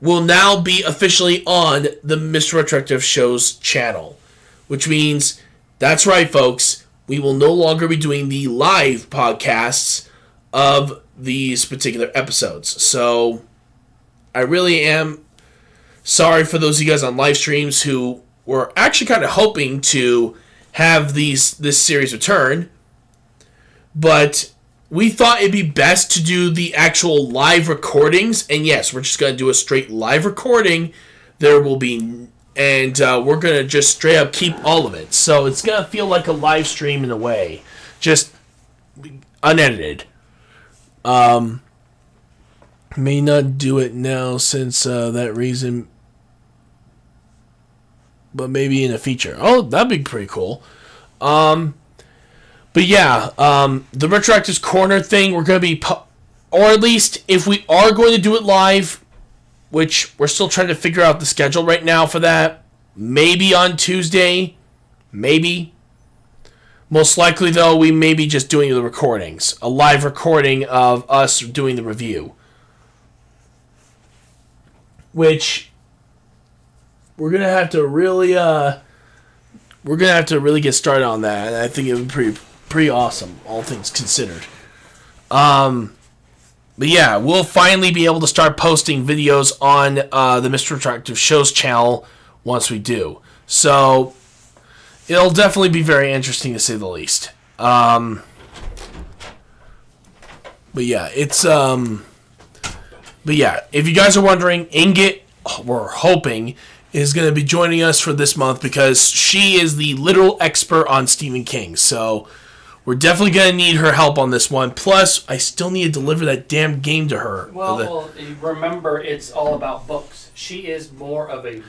will now be officially on the Mr. Retroactive Show's channel. Which means, that's right folks, we will no longer be doing the live podcasts of these particular episodes. So, I really am sorry for those of you guys on live streams who were actually kind of hoping to have this series return, but we thought it'd be best to do the actual live recordings, and yes, we're just going to do a straight live recording. There will be, and we're going to just straight up keep all of it, so it's going to feel like a live stream in a way, just unedited. May not do it now since that reason, but maybe in a feature. Oh, that'd be pretty cool. But yeah, the Retroactive's Corner thing, we're going to be, or at least if we are going to do it live, which we're still trying to figure out the schedule right now for that, maybe on Tuesday, maybe. Most likely, though, we may be just doing the recordings, a live recording of us doing the review. Which we're gonna have to really get started on that, and I think it would be pretty awesome, all things considered. But yeah, we'll finally be able to start posting videos on the Mr. Retroactive Shows channel once we do. So it'll definitely be very interesting to say the least. But yeah, it's But yeah, if you guys are wondering, Inget, we're hoping, is going to be joining us for this month because she is the literal expert on Stephen King. So we're definitely going to need her help on this one. Plus, I still need to deliver that damn game to her. Well, remember, it's all about books. She is more of the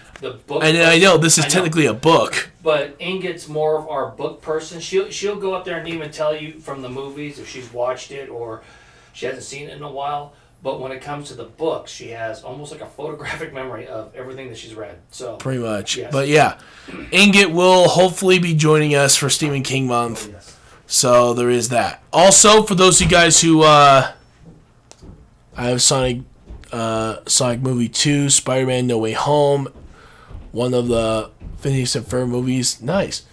book. And I know this is technically a book, but Ingrid's more of our book person. She'll go up there and even tell you from the movies if she's watched it or she hasn't seen it in a while. But when it comes to the books, she has almost like a photographic memory of everything that she's read. So pretty much. Yes. But yeah, Ingrid will hopefully be joining us for Stephen King Month. Oh, yes. So there is that. Also, for those of you guys who I have Sonic Movie 2, Spider-Man No Way Home, one of the Phineas and Ferb movies. Nice.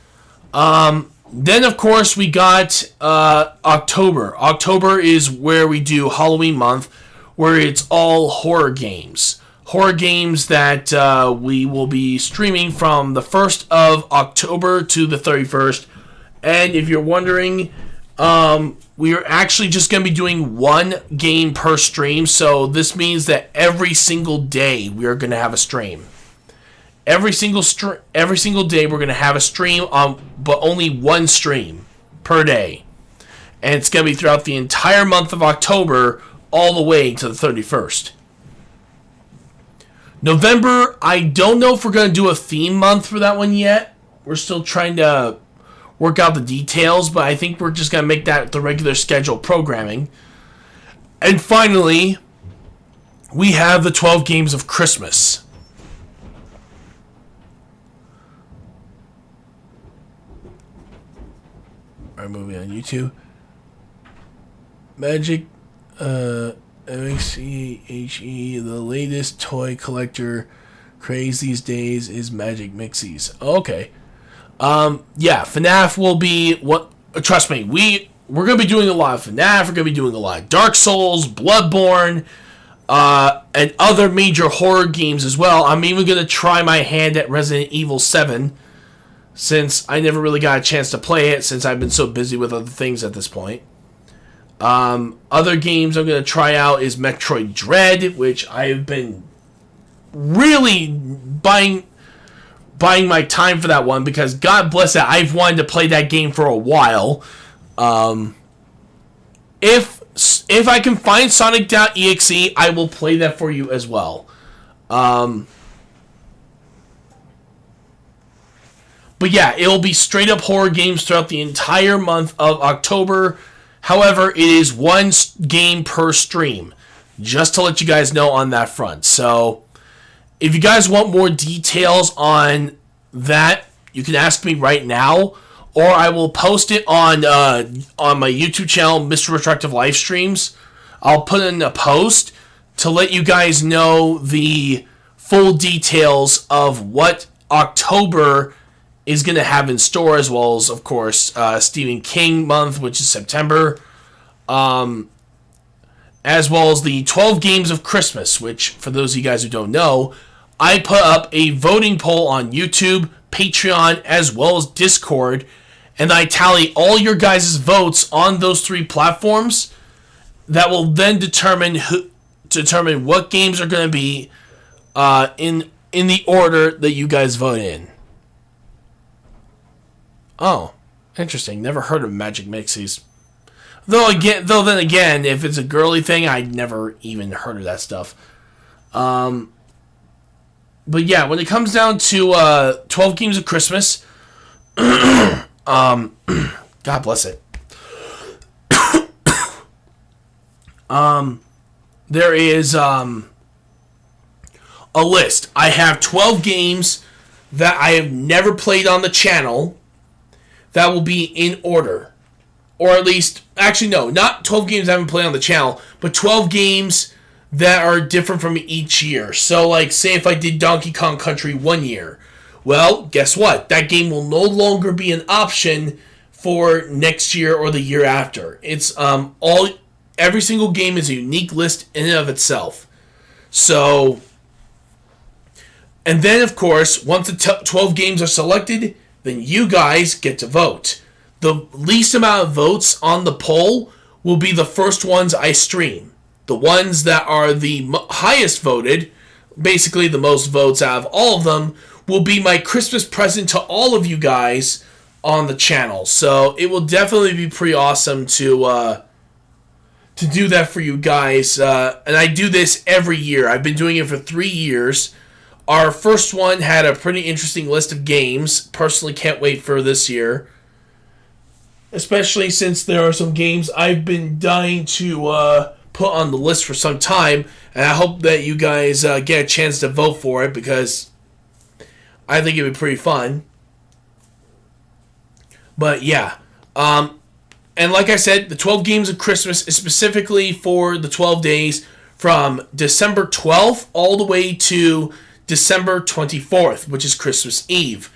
Then, of course, we got October. October is where we do Halloween month, where it's all horror games. Horror games that we will be streaming from the 1st of October to the 31st. And if you're wondering, we are actually just going to be doing one game per stream. So this means that every single day we are going to have a stream. Every single day we're going to have a stream, but only one stream per day. And it's going to be throughout the entire month of October, all the way to the 31st. November, I don't know if we're going to do a theme month for that one yet. We're still trying to work out the details, but I think we're just going to make that the regular schedule programming. And finally, we have the 12 games of Christmas. Our movie on YouTube. Magic MXCHE, the latest toy collector craze these days is Magic Mixies. Okay. Yeah, FNAF will be what. Trust me, we're gonna be doing a lot of FNAF. We're gonna be doing a lot of Dark Souls, Bloodborne, and other major horror games as well. I'm even gonna try my hand at Resident Evil 7, since I never really got a chance to play it since I've been so busy with other things at this point. Other games I'm gonna try out is Metroid Dread, which I've been really buying my time for that one, because God bless it, I've wanted to play that game for a while. If I can find Sonic.exe, I will play that for you as well. But yeah, it'll be straight up horror games throughout the entire month of October. However, it is one game per stream, just to let you guys know on that front. So if you guys want more details on that, you can ask me right now, or I will post it on my YouTube channel, Mr. RetroActive Live Streams. I'll put in a post to let you guys know the full details of what October is going to have in store, as well as, of course, Stephen King month, which is September, as well as the 12 games of Christmas, which, for those of you guys who don't know, I put up a voting poll on YouTube, Patreon, as well as Discord, and I tally all your guys' votes on those three platforms. That will then determine what games are going to be in the order that you guys vote in. Oh, interesting. Never heard of Magic Mixies. Though then again, if it's a girly thing, I'd never even heard of that stuff. But yeah, when it comes down to 12 games of Christmas, God bless it. There is a list. I have 12 games that I have never played on the channel that will be in order. Or at least, actually no, not 12 games I haven't played on the channel, but 12 games that are different from each year. So, like, say if I did Donkey Kong Country one year, well, guess what? That game will no longer be an option for next year or the year after. It's every single game is a unique list in and of itself. So, and then of course, once the 12 games are selected, then you guys get to vote. The least amount of votes on the poll will be the first ones I stream. The ones that are the highest voted, basically the most votes out of all of them, will be my Christmas present to all of you guys on the channel. So it will definitely be pretty awesome to do that for you guys. And I do this every year. I've been doing it for 3 years. Our first one had a pretty interesting list of games. Personally, can't wait for this year. Especially since there are some games I've been dying to put on the list for some time. And I hope that you guys get a chance to vote for it, because I think it would be pretty fun. But yeah. And like I said, the 12 Games of Christmas is specifically for the 12 days from December 12th all the way to December 24th, which is Christmas Eve.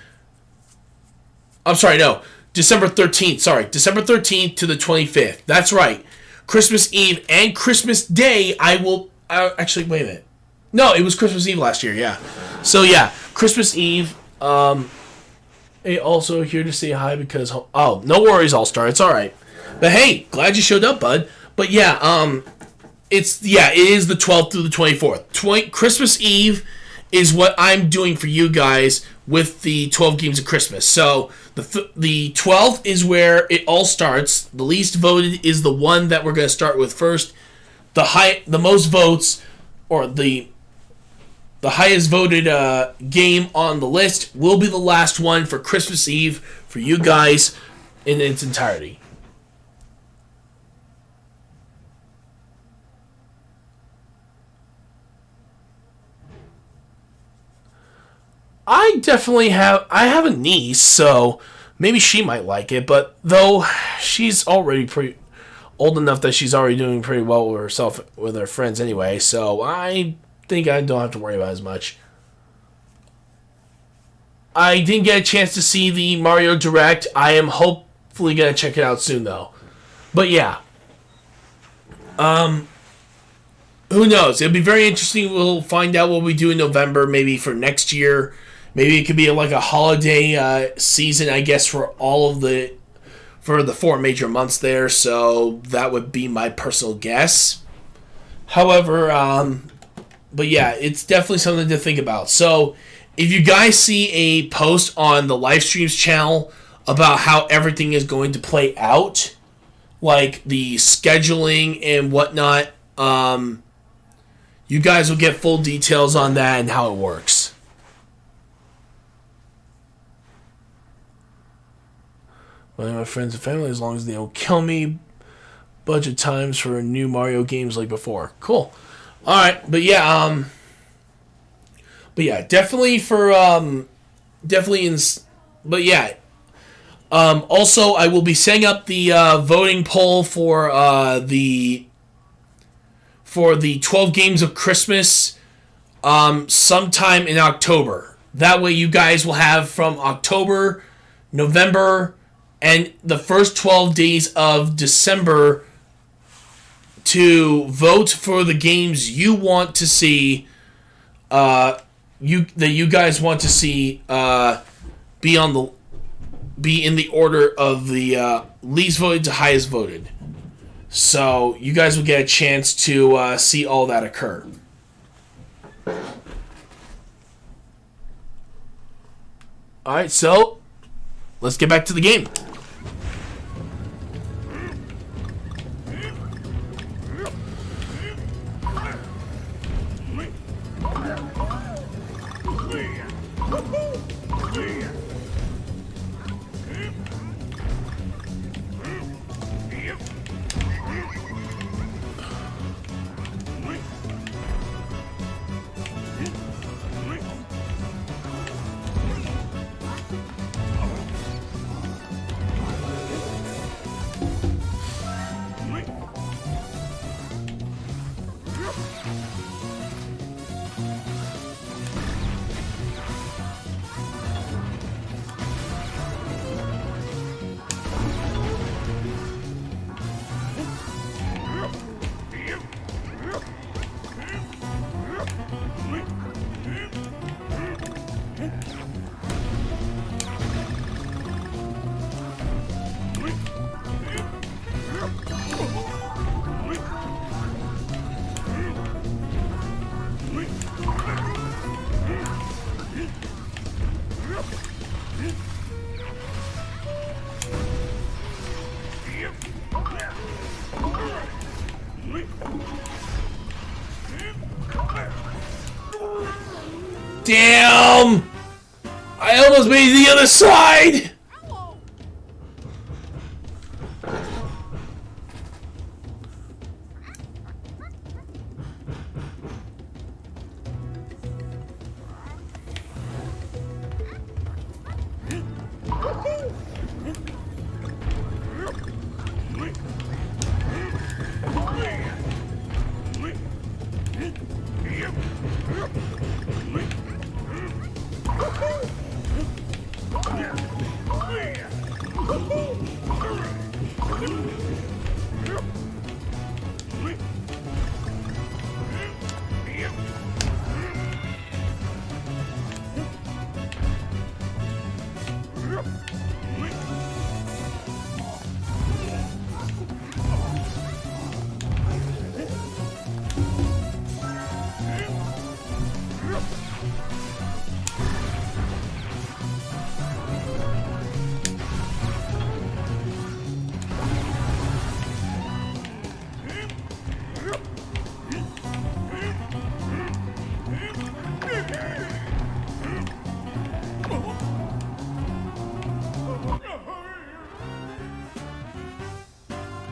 I'm sorry, no. December 13th. Sorry. December 13th to the 25th. That's right. Christmas Eve and Christmas Day, actually, wait a minute. No, it was Christmas Eve last year, yeah. So, yeah. Christmas Eve. Hey, also here to say hi because... Oh, no worries, All-Star. It's alright. But hey, glad you showed up, bud. But yeah, it is the 12th through the 24th. Christmas Eve is what I'm doing for you guys with the 12 Games of Christmas. So the 12th is where it all starts. The least voted is the one that we're going to start with first. The most votes, or the highest voted game on the list will be the last one for Christmas Eve for you guys in its entirety. I have a niece, so maybe she might like it, but though she's already pretty old enough that she's already doing pretty well with herself, with her friends anyway, so I think I don't have to worry about it as much. I didn't get a chance to see the Mario Direct. I am hopefully going to check it out soon, though. But yeah. Who knows? It'll be very interesting. We'll find out what we do in November, maybe for next year. Maybe it could be like a holiday season, I guess, for the 4 major months there. So that would be my personal guess. However, but yeah, it's definitely something to think about. So if you guys see a post on the live streams channel about how everything is going to play out, like the scheduling and whatnot, you guys will get full details on that and how it works. Well, my friends and family, as long as they don't kill me. Budget times for new Mario games like before. Cool. All right, but yeah, definitely for also I will be setting up the voting poll for the 12 Games of Christmas sometime in October. That way you guys will have from October, November, and the first 12 days of December to vote for the games you want to see, you guys want to see be in the order of the least voted to highest voted. So you guys will get a chance to see all that occur. Alright, so let's get back to the game. Damn! I almost made it to the other side!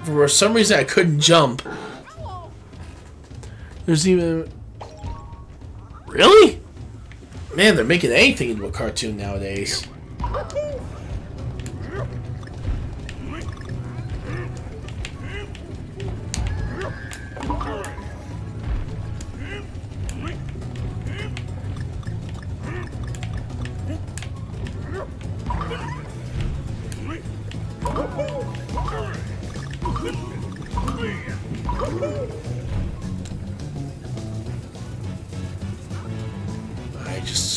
For some reason I couldn't jump. There's even... Really? Man, they're making anything into a cartoon nowadays. I just...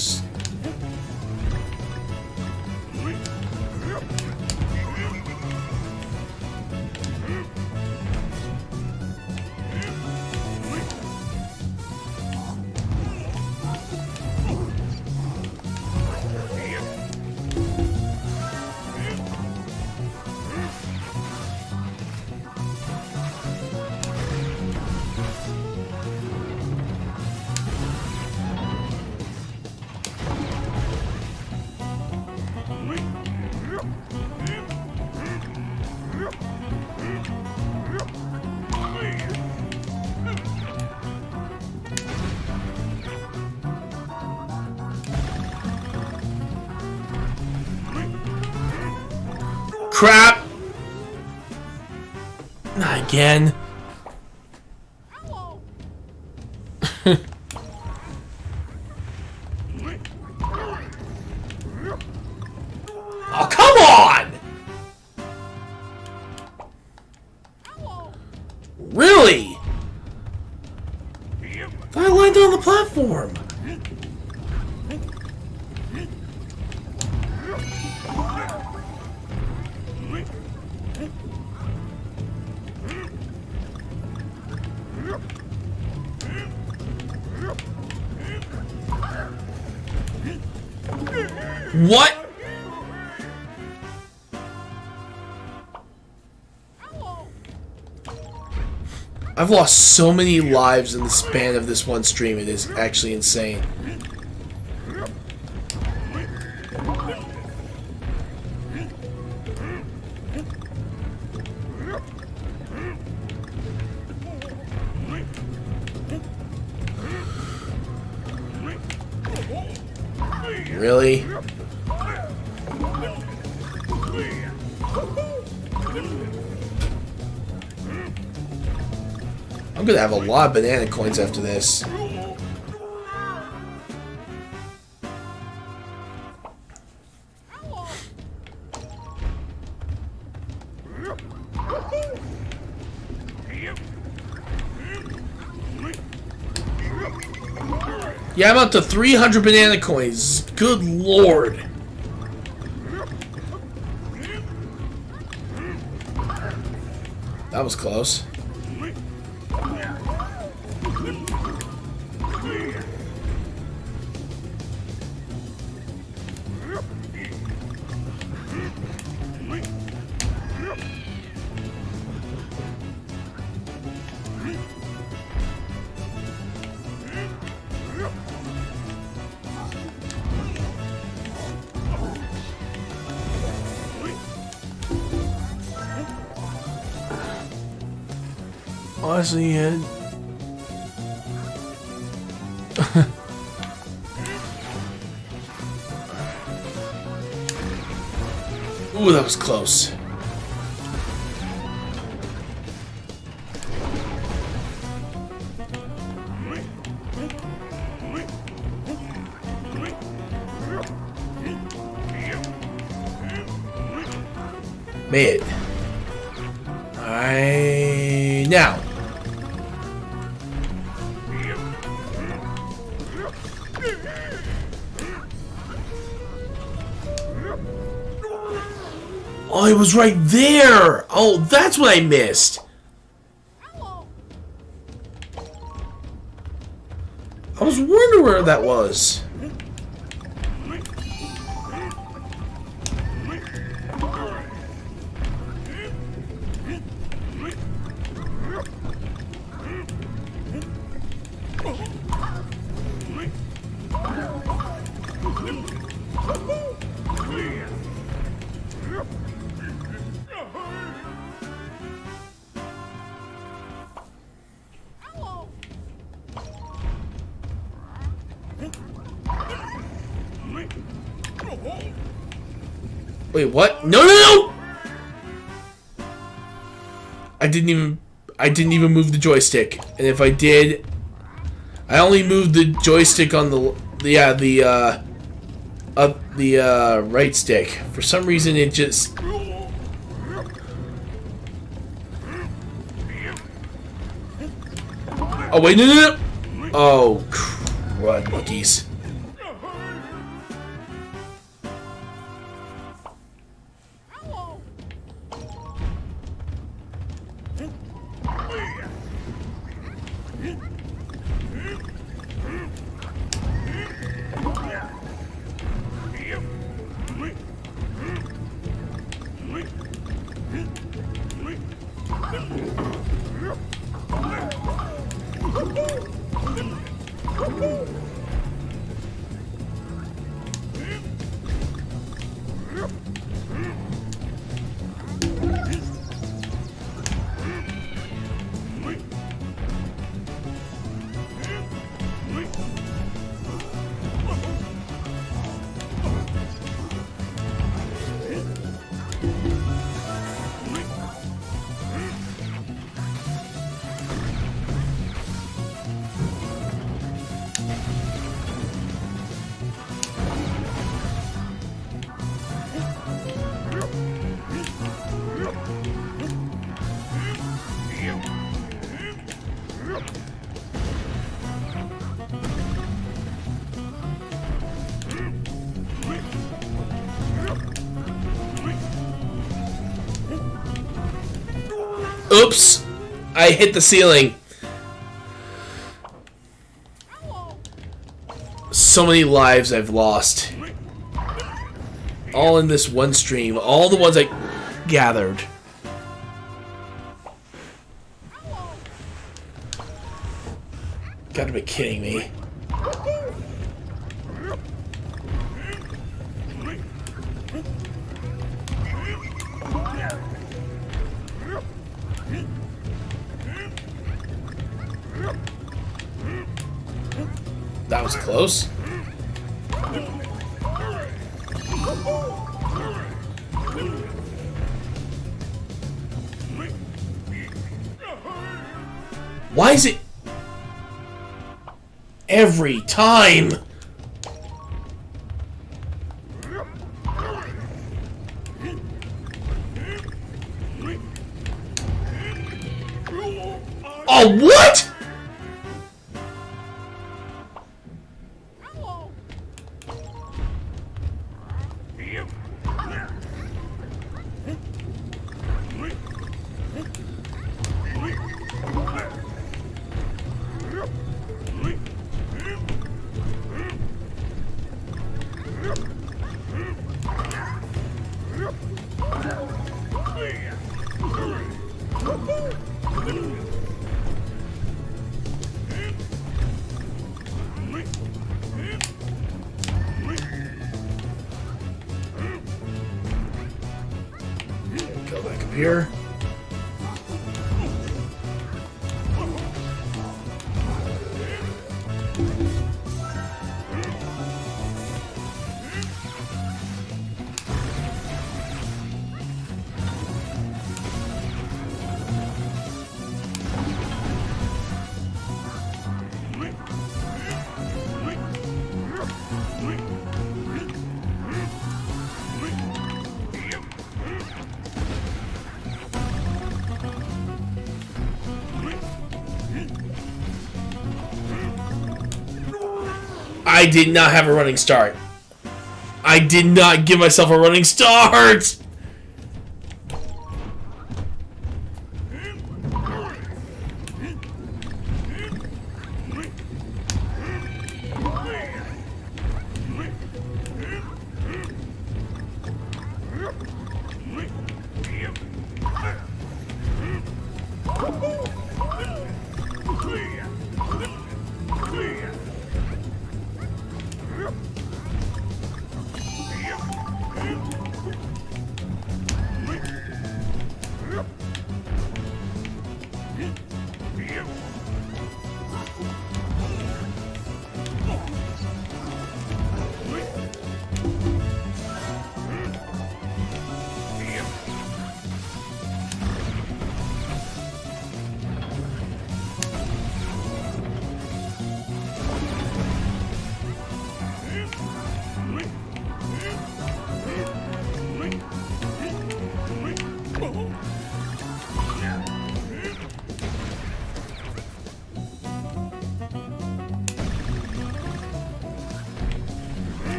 Crap! Not again. Oh, come on! Really? I landed on the platform. What? I've lost so many lives in the span of this one stream, it is actually insane. Really? I'm gonna have a lot of banana coins after this. Yeah, I'm up to 300 banana coins. Good lord. That was close. I see it. Ooh, that was close. Made it. Now. Oh, it was right there! Oh, that's what I missed! I was wondering where that was. Wait, what? No, no, no! I didn't even move the joystick. And if I did, I only moved the joystick on the right stick. For some reason it just... Oh, wait, no, no, no! Oh, crud, monkeys. Oops! I hit the ceiling. So many lives I've lost. All in this one stream. All the ones I gathered. Gotta be kidding me. That was close. Why is it every time? Oh, what? Go back up here. I did not have a running start. I did not give myself a running start!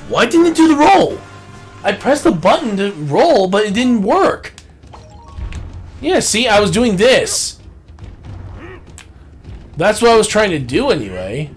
Why didn't it do the roll? I pressed the button to roll, but it didn't work. Yeah, see, I was doing this. That's what I was trying to do anyway.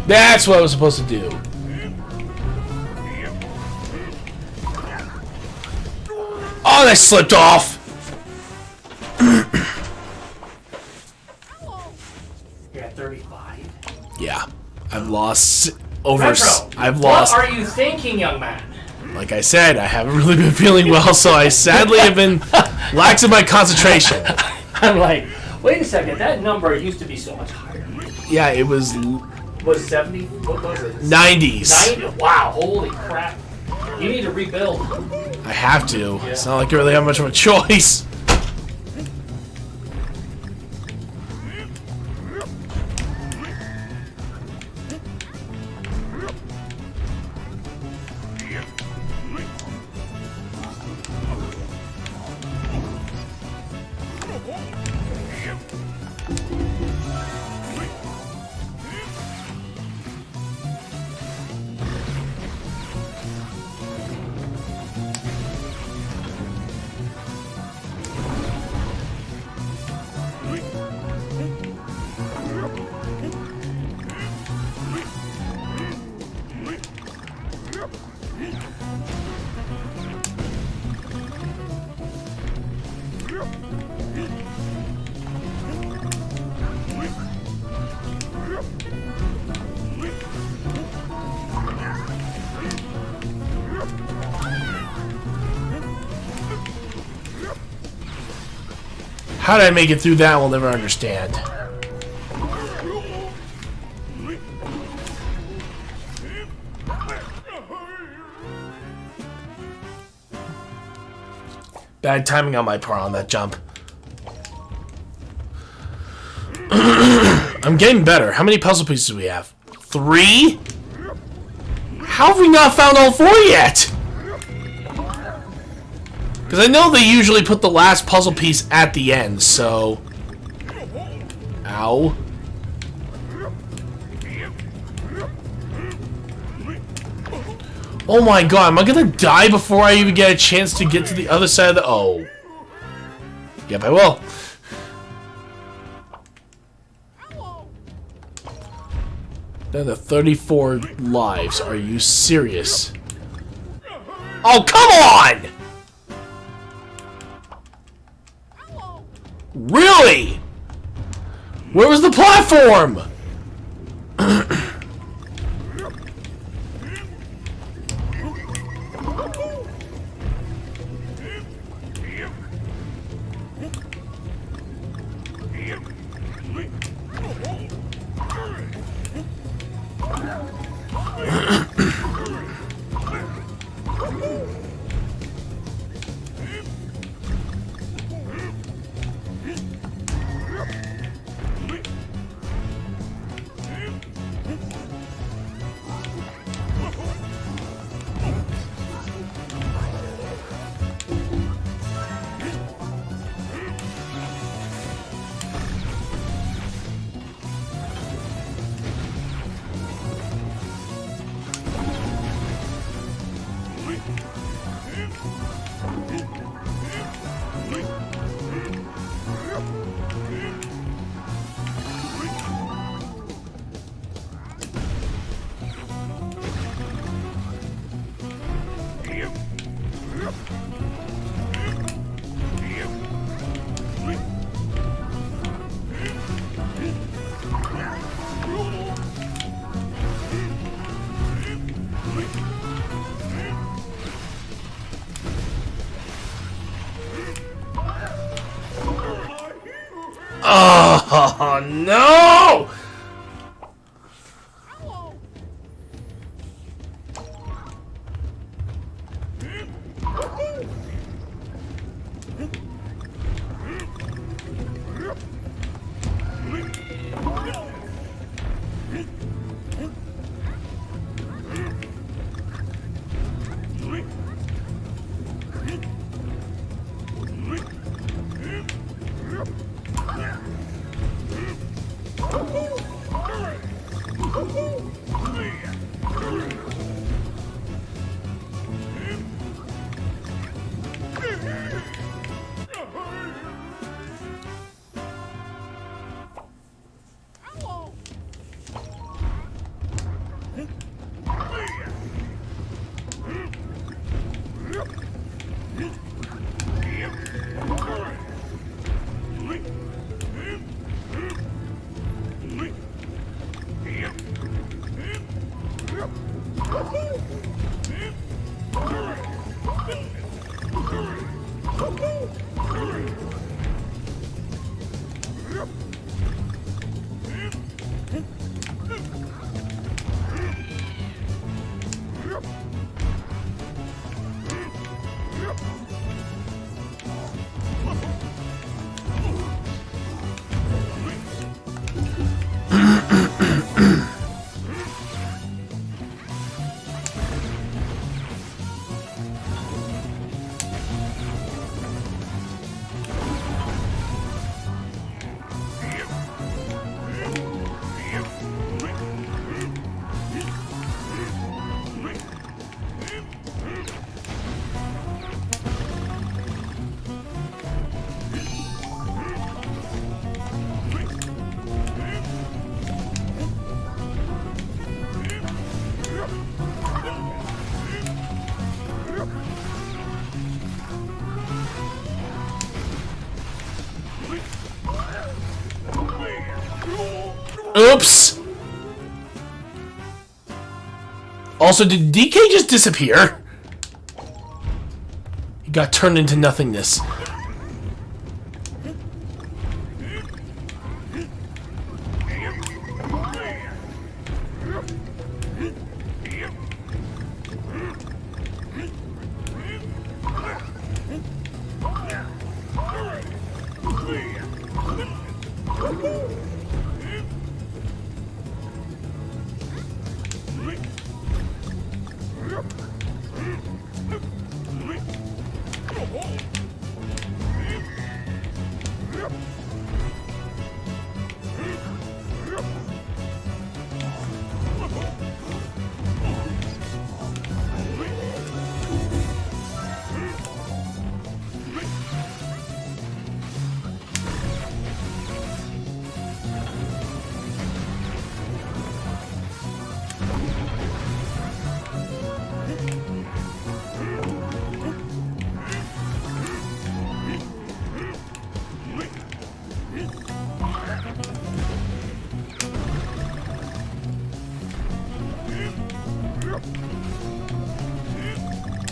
That's what I was supposed to do. Oh, that slipped off. You're at 35. Yeah, I've lost over. Retro, I've lost. What are you thinking, young man? Like I said, I haven't really been feeling well, so I sadly have been lax in my concentration. I'm like, wait a second. That number used to be so much higher. Yeah, it was. Was 70? What was it? 90s. 90? Wow, holy crap. You need to rebuild. I have to. Yeah. It's not like I really have much of a choice. How did I make it through that? We'll never understand. Bad timing on my part on that jump. I'm getting better. How many puzzle pieces do we have? 3? How have we not found all 4 yet? Because I know they usually put the last puzzle piece at the end, so... Ow. Oh my god, am I gonna die before I even get a chance to get to the other side of the... Oh. Yep, I will. Down to 34 lives. Are you serious? Oh, come on! Really? Where was the platform? Oh, no! Oops! Also, did DK just disappear? He got turned into nothingness.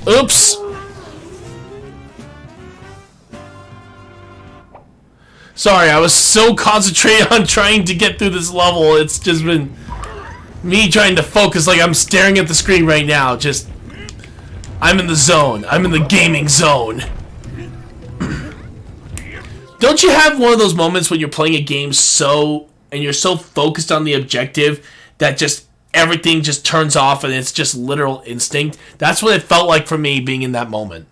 Oops! Sorry, I was so concentrated on trying to get through this level, it's just been me trying to focus like I'm staring at the screen right now. Just, I'm in the zone. I'm in the gaming zone. Don't you have one of those moments when you're playing a game and you're so focused on the objective that just everything just turns off and it's just literal instinct? That's what it felt like for me being in that moment.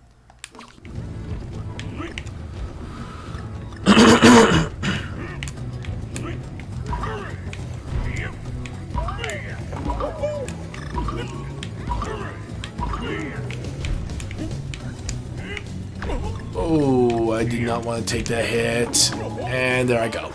Oh, I did not want to take that hit. And there I go.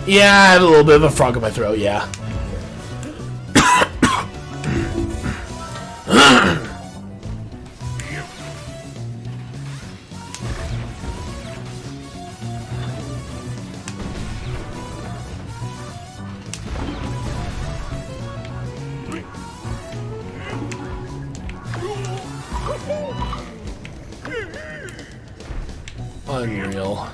Yeah, I have a little bit of a frog in my throat, yeah. Unreal.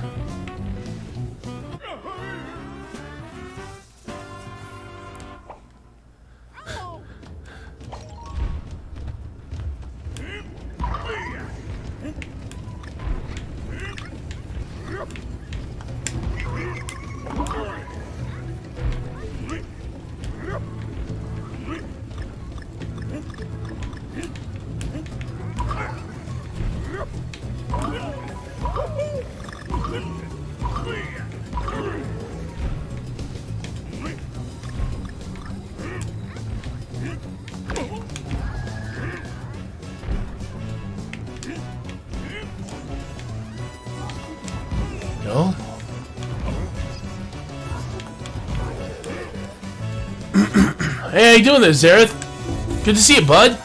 No? Hey, how you doing there, Zareth? Good to see you, bud.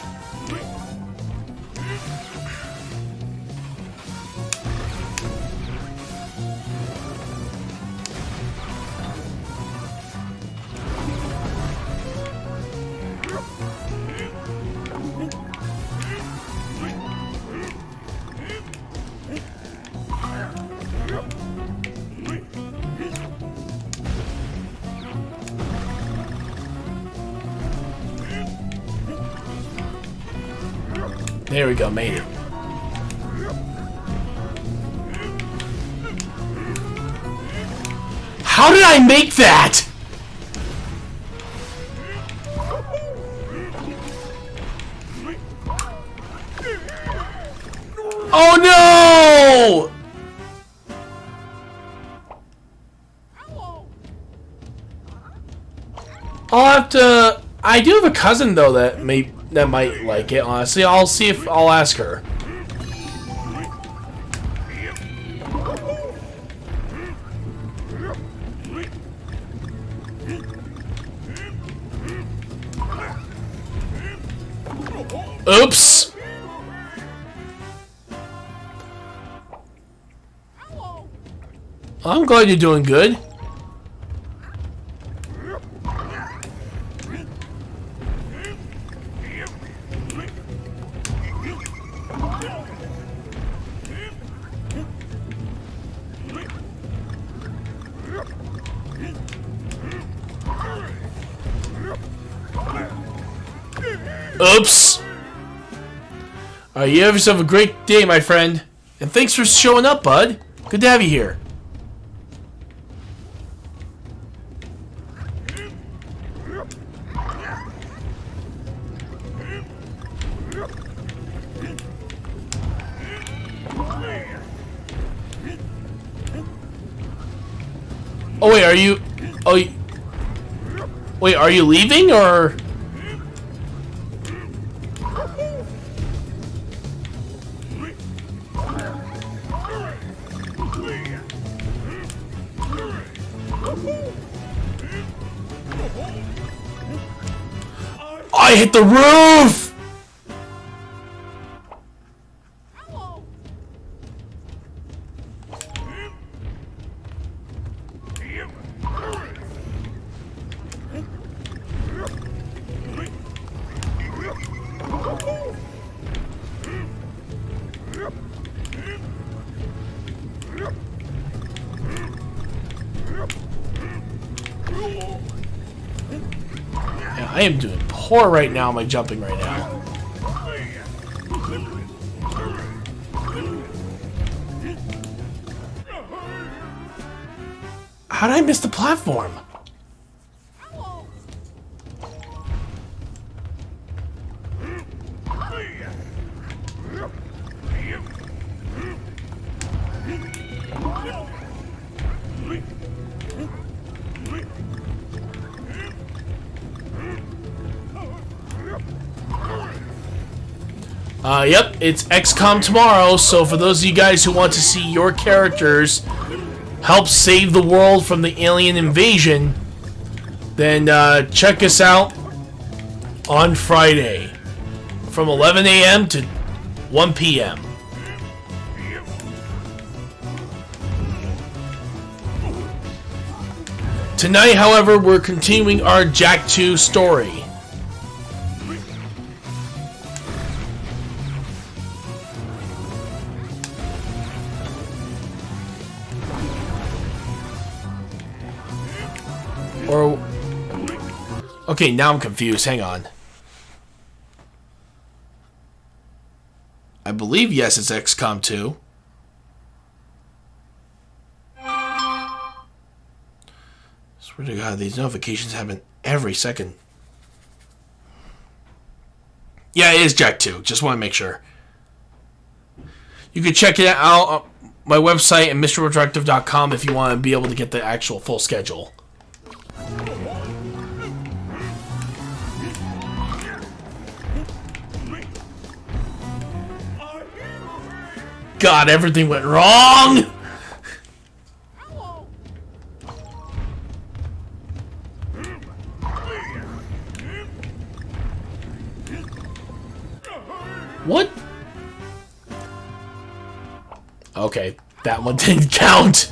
There we go, made it. How did I make that? Oh no! I'll have to... I do have a cousin though that might like it, honestly. I'll see if I'll ask her. Oops! I'm glad you're doing good. Oops! Alright, you have yourself a great day, my friend. And thanks for showing up, bud. Good to have you here. Oh wait, are you? Oh, wait, are you leaving or? I hit the roof! Yeah, I am doing poor right now. Am I jumping right now? How did I miss the platform? Yep, it's XCOM tomorrow, so for those of you guys who want to see your characters help save the world from the alien invasion, then check us out on Friday from 11 a.m. to 1 p.m. Tonight, however, we're continuing our Jack 2 story. Or... okay, now I'm confused. Hang on. I believe, yes, it's XCOM 2. Swear to God, these notifications happen every second. Yeah, it is Jack 2. Just want to make sure. You can check it out on my website at MrRetroActive.com if you want to be able to get the actual full schedule. God, everything went wrong! What? Okay, that one didn't count.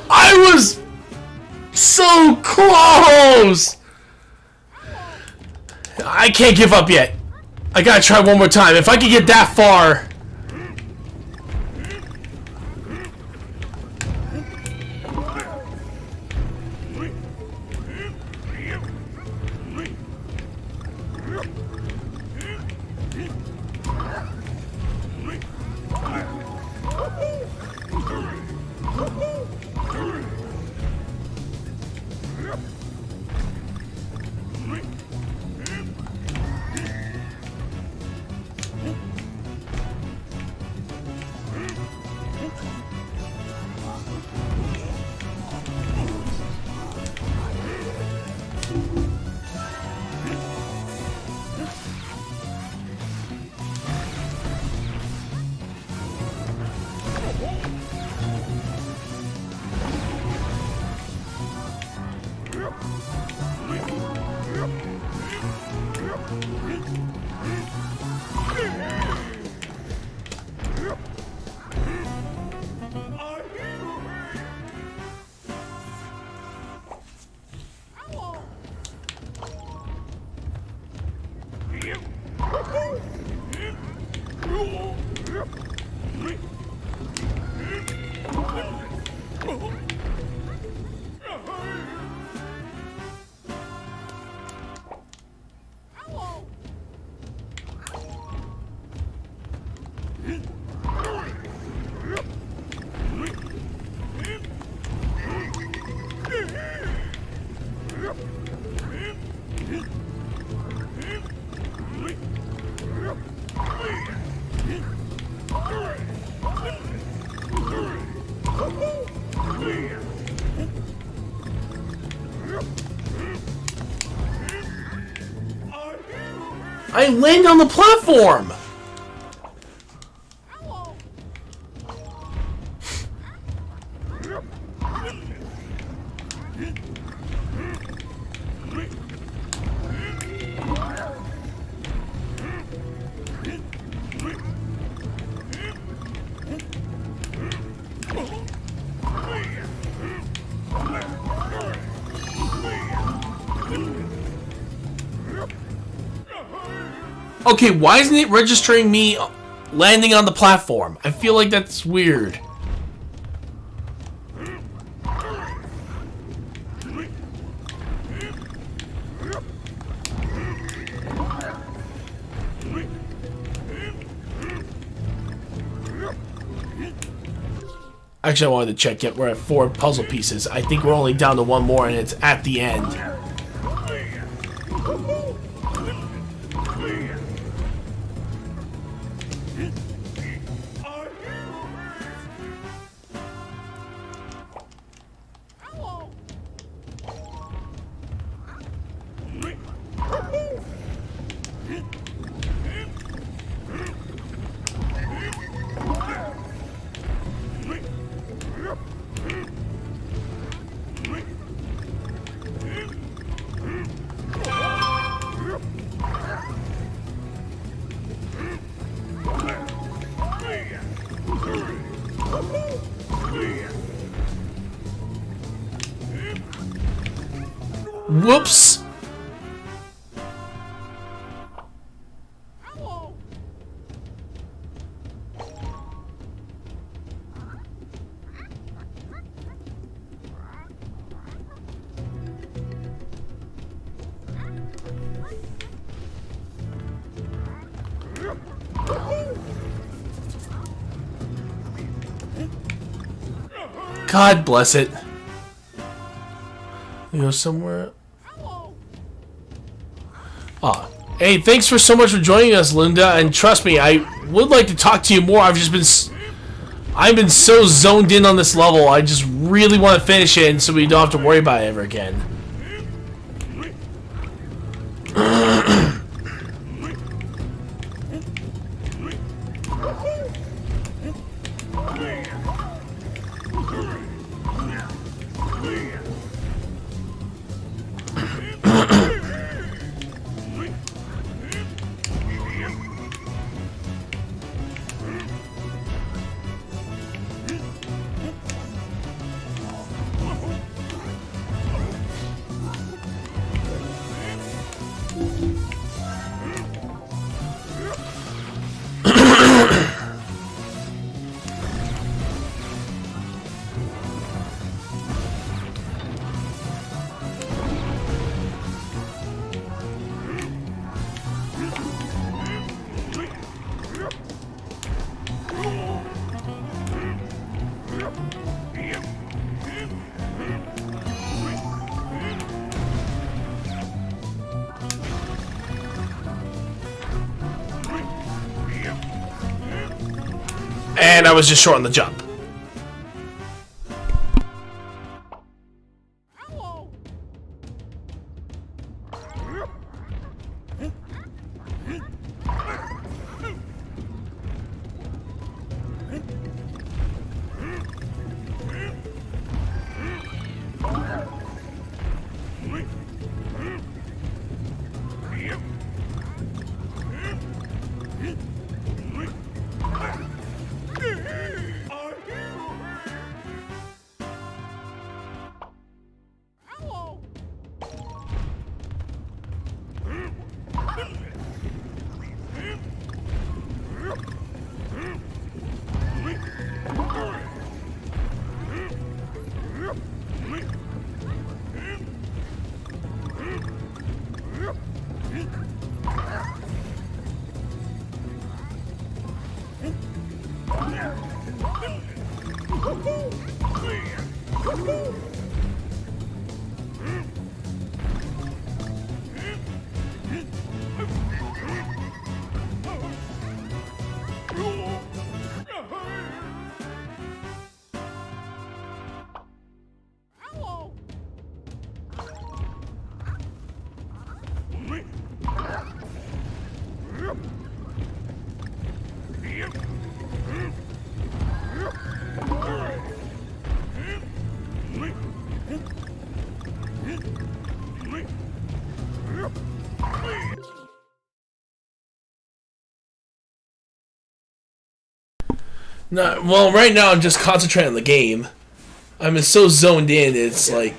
I was so close! I can't give up yet. I gotta try one more time. If I can get that far... I landed on the platform! Okay, why isn't it registering me landing on the platform? I feel like that's weird. Actually, I wanted to check it. We're at 4 puzzle pieces. I think we're only down to 1 more, and it's at the end. Whoops! God bless it. You know, somewhere. Oh, hey, thanks for so much for joining us, Linda. And trust me, I would like to talk to you more. I've been so zoned in on this level. I just really want to finish it, and so we don't have to worry about it ever again. And I was just short on the jump. No, well, right now I'm just concentrating on the game. I'm so zoned in. It's like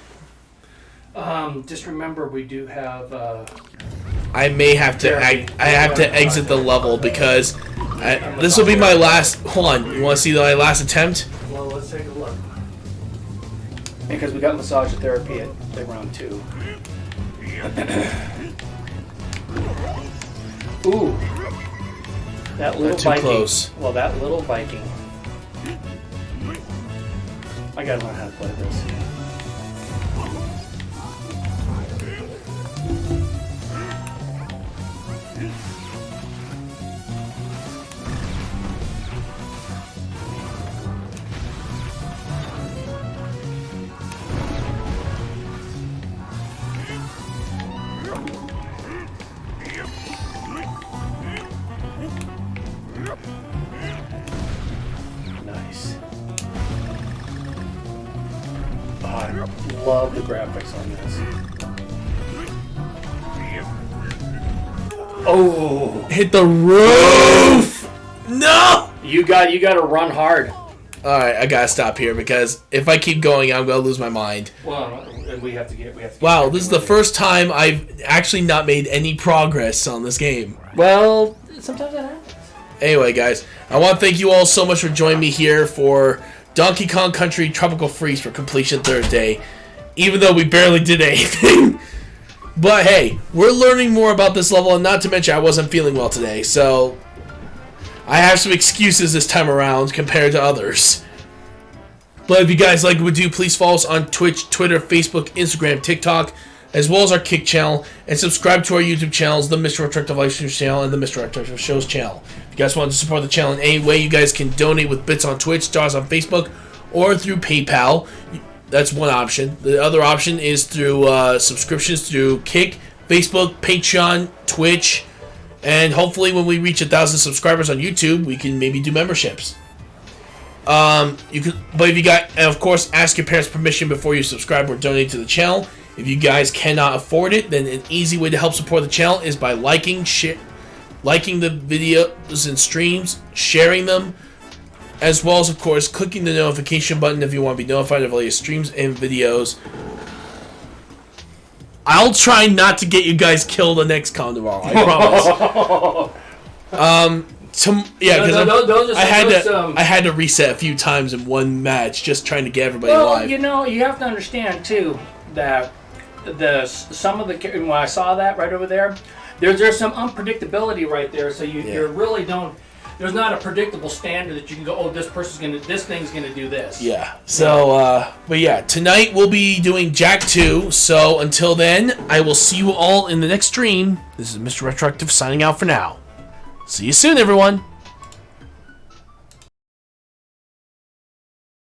just remember we do have. I may have to. I have to exit the level because this will be my last. Hold on. You want to see my last attempt? Well, let's take a look. Because we got massage therapy at round 2. Ooh. That little Not too Viking. close. Well, that little Viking. I gotta learn how to play this. Nice. Oh, I love the graphics on this. Oh, Hit the roof! No! you got to run hard. Alright, I gotta stop here because if I keep going, I'm gonna lose my mind. Well, and we have to get. Wow, this is the first time I've actually not made any progress on this game. Well, sometimes that happens. Anyway, guys, I want to thank you all so much for joining me here for Donkey Kong Country Tropical Freeze for Completion Thursday, even though we barely did anything. But hey, we're learning more about this level, and not to mention I wasn't feeling well today, so I have some excuses this time around compared to others. But if you guys like what we do, please follow us on Twitch, Twitter, Facebook, Instagram, TikTok, as well as our Kick channel, and subscribe to our YouTube channels, the Mr. Retroactive Live Stream channel and the Mr. Retroactive Shows channel. If you guys want to support the channel in any way, you guys can donate with bits on Twitch, stars on Facebook, or through PayPal. That's one option. The other option is through subscriptions through Kick, Facebook, Patreon, Twitch, and hopefully when we reach 1,000 subscribers on YouTube, we can maybe do memberships. But if you got, and of course, ask your parents' permission before you subscribe or donate to the channel. If you guys cannot afford it, then an easy way to help support the channel is by liking the videos and streams, sharing them, as well as, of course, clicking the notification button if you want to be notified of all your streams and videos. I'll try not to get you guys killed the next Carnival, I promise. Because I had to reset a few times in one match, just trying to get everybody live. You know, you have to understand too that when I saw that right over there, there's some unpredictability right there. So you really don't. There's not a predictable standard that you can go, oh, this thing's gonna do this. Yeah. So, but yeah, tonight we'll be doing Jack 2. So until then, I will see you all in the next stream. This is Mr. Retroactive signing out for now. See you soon, everyone.